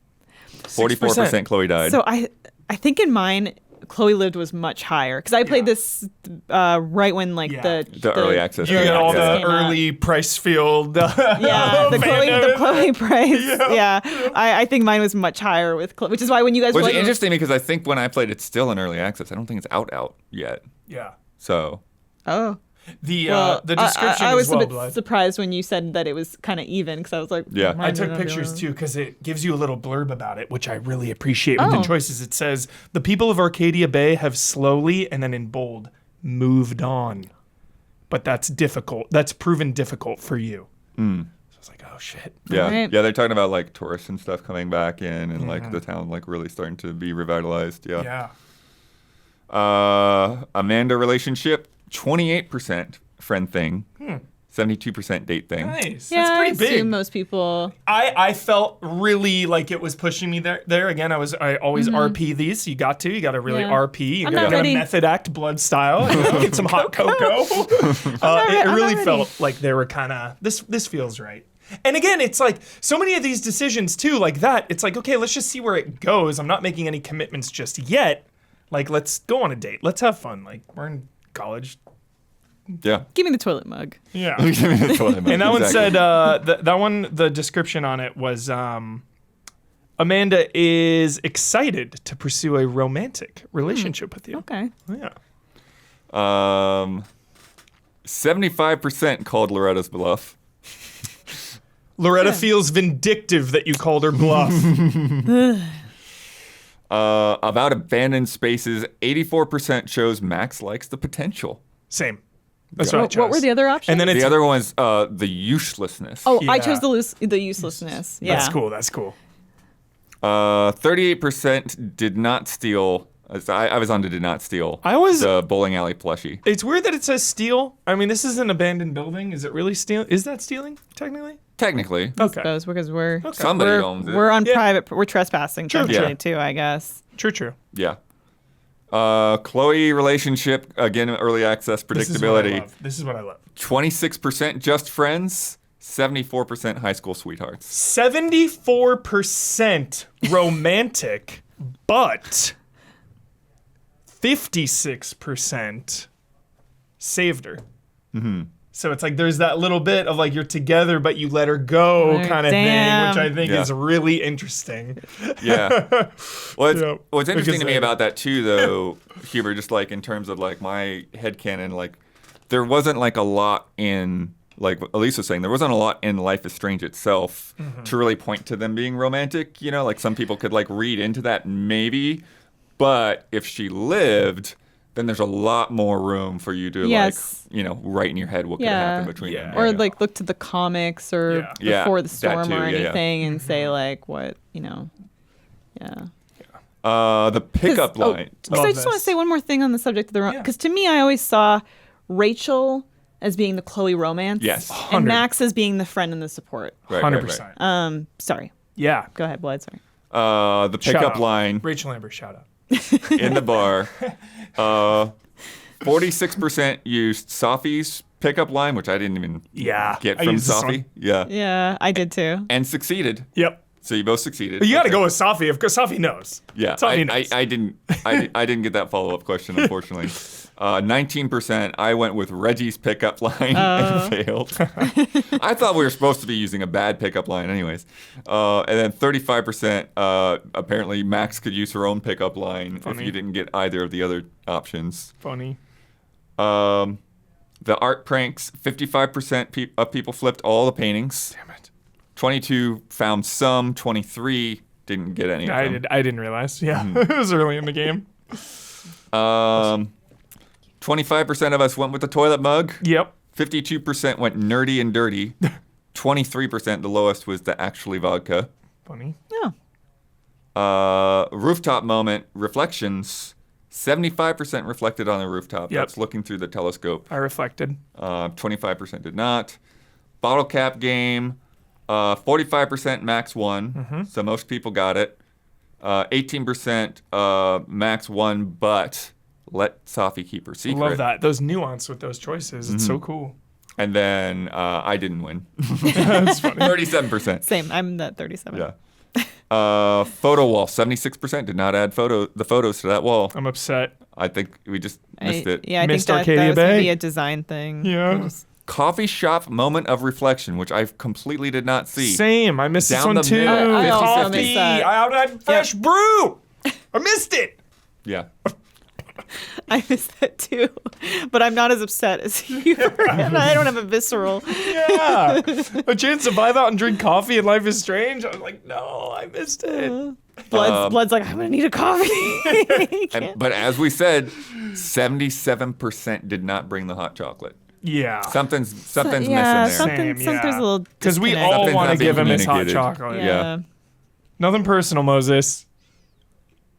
44% Chloe died. So I think in mine, Chloe lived was much higher because I played this right when like Yeah. The early access. You Yeah. get all Yeah. the early Price Field. Yeah, the fandom. Chloe price. Yeah, I think mine was much higher with Chloe, which is why when you guys Which were is like, interesting because I think when I played it's still in early access. I don't think it's out yet. Yeah. So oh, The well, description I was as well, a bit Blood. surprised when you said that it was kind of even because I was like, Yeah. mine I took might not be pictures wrong. too because it gives you a little blurb about it, which I really appreciate with Oh. the choices. It says, the people of Arcadia Bay have slowly, and then in bold, moved on. but that's difficult. That's proven difficult for you. So I was like, oh shit. Yeah, Right. yeah. They're talking about like tourists and stuff coming back in, and like the town like really starting to be revitalized. Yeah. Amanda relationship, 28% friend thing, 72% date thing. Nice. Yeah, That's I pretty big. assume most people. I felt really like it was pushing me there. Again, I always RP these. You got to really Yeah. RP. You I'm got not to ready. method act blood style. Get some hot cocoa. It I'm really not ready. felt like they were kind of this feels right. And again, it's like so many of these decisions too, like that. It's like, okay, let's just see where it goes. I'm not making any commitments just yet. Like, let's go on a date. Let's have fun. Like, we're in college. Yeah. Give me the toilet mug. Yeah. That's what I meant. And that one Exactly. said, that one, the description on it was, Amanda is excited to pursue a romantic relationship with you. Okay. Yeah. 75% called Loretta's bluff. Loretta feels vindictive that you called her bluff. About abandoned spaces, 84% shows Max likes the potential. Same. That's what I chose. What were the other options? And then it's The other one's the uselessness. I Yeah. chose the uselessness. Yeah. That's cool. That's cool. 38% did not steal. I was on to did not steal. I was- the bowling alley plushie. It's weird that it says steal. I mean, this is an abandoned building. Is it really steal? Is that stealing technically? Technically, Okay. Suppose because we're somebody we're, owns it. we're on Yeah. private. We're trespassing technically Yeah. too, I guess. True. Yeah. Chloe relationship again, early access predictability. This is what I love. 26% just friends. 74% high school sweethearts. 74% romantic, but 56% saved her. So it's like there's that little bit of like you're together, but you let her go kind of thing, Damn. which I think Yeah. is really interesting. Yeah. Well, Yeah. what's interesting to me Because, about that too, though, Huber, just like in terms of like my headcanon, like there wasn't like a lot in, like Elyse was saying, there wasn't a lot in Life is Strange itself to really point to them being romantic. You know, like some people could like read into that maybe, but if she lived, then there's a lot more room for you to Yes. like, you know, write in your head what could Yeah. have happened between them. Or like look to the comics or Yeah. before Yeah, the storm that or too, yeah, yeah. anything and say like what Yeah. The pickup line. So I just want to this. say one more thing on the subject of the Yeah. because to me I always saw Rachel as being the Chloe romance. Yes. And 100. Max as being the friend and the support. Right, 100%. Sorry. Yeah. Go ahead, Blood. Sorry. The Shout pickup out. line Rachel Amber, shout out. in the bar. 46% used Safi's pickup line, which I didn't even Yeah. get I from used this Safi. one. Yeah. Yeah, I did too. And succeeded. Yep. So you both succeeded. But you got to Okay. go with Safi, of course. Safi knows. Yeah. Safi knows. I didn't get that follow-up question, unfortunately. 19%, I went with Reggie's pickup line and failed. I thought we were supposed to be using a bad pickup line anyways. And then 35%, apparently Max could use her own pickup line if Funny. you didn't get either of the other options. Funny. The art pranks, 55% of people flipped all the paintings. Damn it. 22 found some, 23 didn't get any of them. I didn't realize. Yeah. it was early in the game. 25% of us went with the toilet mug. Yep. 52% went nerdy and dirty. 23%, the lowest, was the actually vodka. Funny. Yeah. Rooftop moment, reflections. 75% reflected on the rooftop. Yep. That's looking through the telescope. I reflected. 25% did not. Bottle cap game. 45% Max won. So most people got it. 18% Max won, but let Safi keep her I secret. love that. Those nuance with those choices. It's so cool. And then I didn't win. That's funny. 37%. Same. I'm that 37. Yeah. Photo wall. 76% did not add the photos to that wall. I'm upset. I think we just missed it. Yeah, I Missed think Arcadia that was going to Bay. be a design thing. Yeah. We'll just- Coffee shop moment of reflection, which I completely did not see. Same. I missed this Down one the too. middle, I also Coffee. missed that. I had fresh brew. I missed it. Yeah. I missed that too. But I'm not as upset as you. And I don't have a visceral. Yeah. A chance to vibe out and drink coffee and Life is Strange. I was like, no, I missed it. Blood's like, I'm going to need a coffee. But as we said, 77% did not bring the hot chocolate. Yeah. Something's yeah, missing there. something's a little Because we disconnect. all Something's want to not being give him his hot communicated. chocolate. Yeah. Nothing personal, Moses.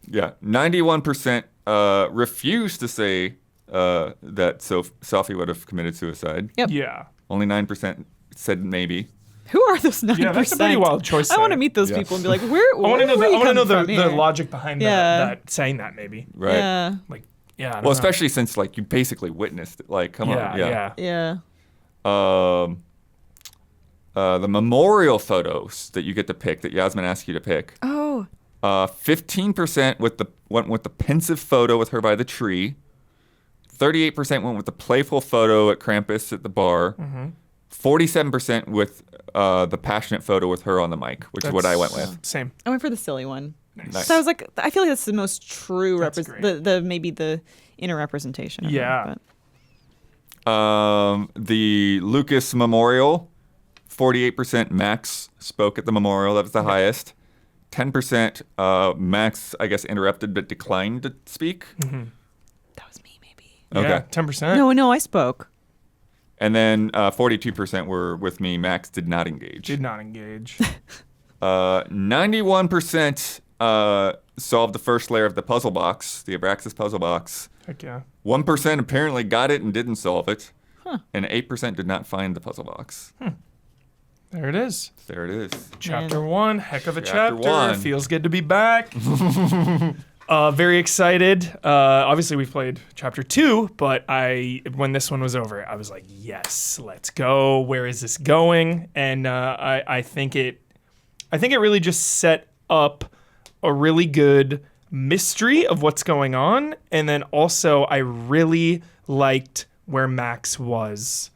Yeah, 91% refused to say that Sophie would have committed suicide. Yep. Yeah. Only 9% said maybe. Who are those 9%? Yeah, that's a pretty wild choice I want to there. meet those Yeah. people and be like, where? I want to know the the logic behind Yeah. that saying that maybe. Right. Yeah. Like, yeah. I don't Well, know. especially since like you basically witnessed it. Like, come on. Yeah. Yeah. The memorial photos that you get to pick, that Yasmin asked you to pick. Oh. 15% went with the pensive photo with her by the tree. 38% went with the playful photo at Krampus at the bar. 47% with the passionate photo with her on the mic, which is what I went with. Same. I went for the silly one. Nice. So I was like, I feel like that's the most true That's great. the maybe the inner representation. Of Yeah. It, but. The Lucas Memorial, 48% Max spoke at the memorial. That was the highest. 10% Max, I guess, interrupted but declined to speak. That was me, maybe. Okay. Yeah, 10%. No, I spoke. And then 42% were with me. Max did not engage. Did not engage. 91% solved the first layer of the puzzle box, the Abraxas puzzle box. Heck yeah. 1% apparently got it and didn't solve it. And 8% did not find the puzzle box. There it is. There it is. Chapter 1. Heck of a Chapter chapter. 1. Feels good to be back. Very excited. Obviously, we've played chapter 2, but when this one was over, I was like, yes, let's go. Where is this going? And I think it really just set up a really good mystery of what's going on. And then also, I really liked where Max was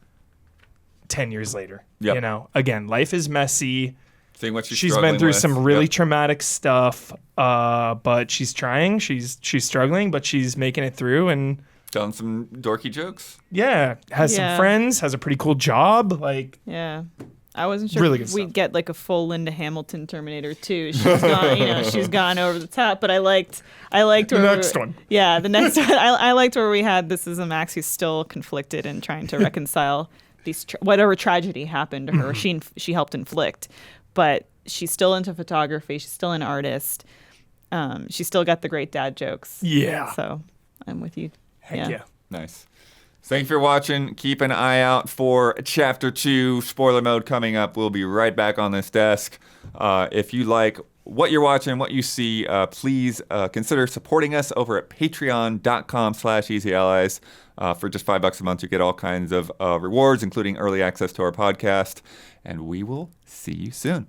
10 years later. Yep. You know, again, life is messy. Seeing what she's She's struggling been through with. some really Yep. traumatic stuff, but she's trying. She's struggling, but she's making it through, and Telling some dorky jokes. yeah, has some Yeah. friends, has a pretty cool job. Like, Yeah. I wasn't sure Really if good we'd stuff. get like a full Linda Hamilton Terminator 2. She's gone, she's gone over the top, but I liked The where next one. Yeah, the next one. I liked where we had this is a Max who's still conflicted and trying to reconcile these whatever tragedy happened to her. She helped inflict, but she's still into photography. She's still an artist. She's still got the great dad jokes. Yeah. So I'm with you. heck yeah. Nice. Thank you for watching. Keep an eye out for Chapter 2, spoiler mode coming up. We'll be right back on this desk. If you like what you're watching, what you see, please consider supporting us over at patreon.com/easyallies. For just $5 a month, you get all kinds of rewards, including early access to our podcast. And we will see you soon.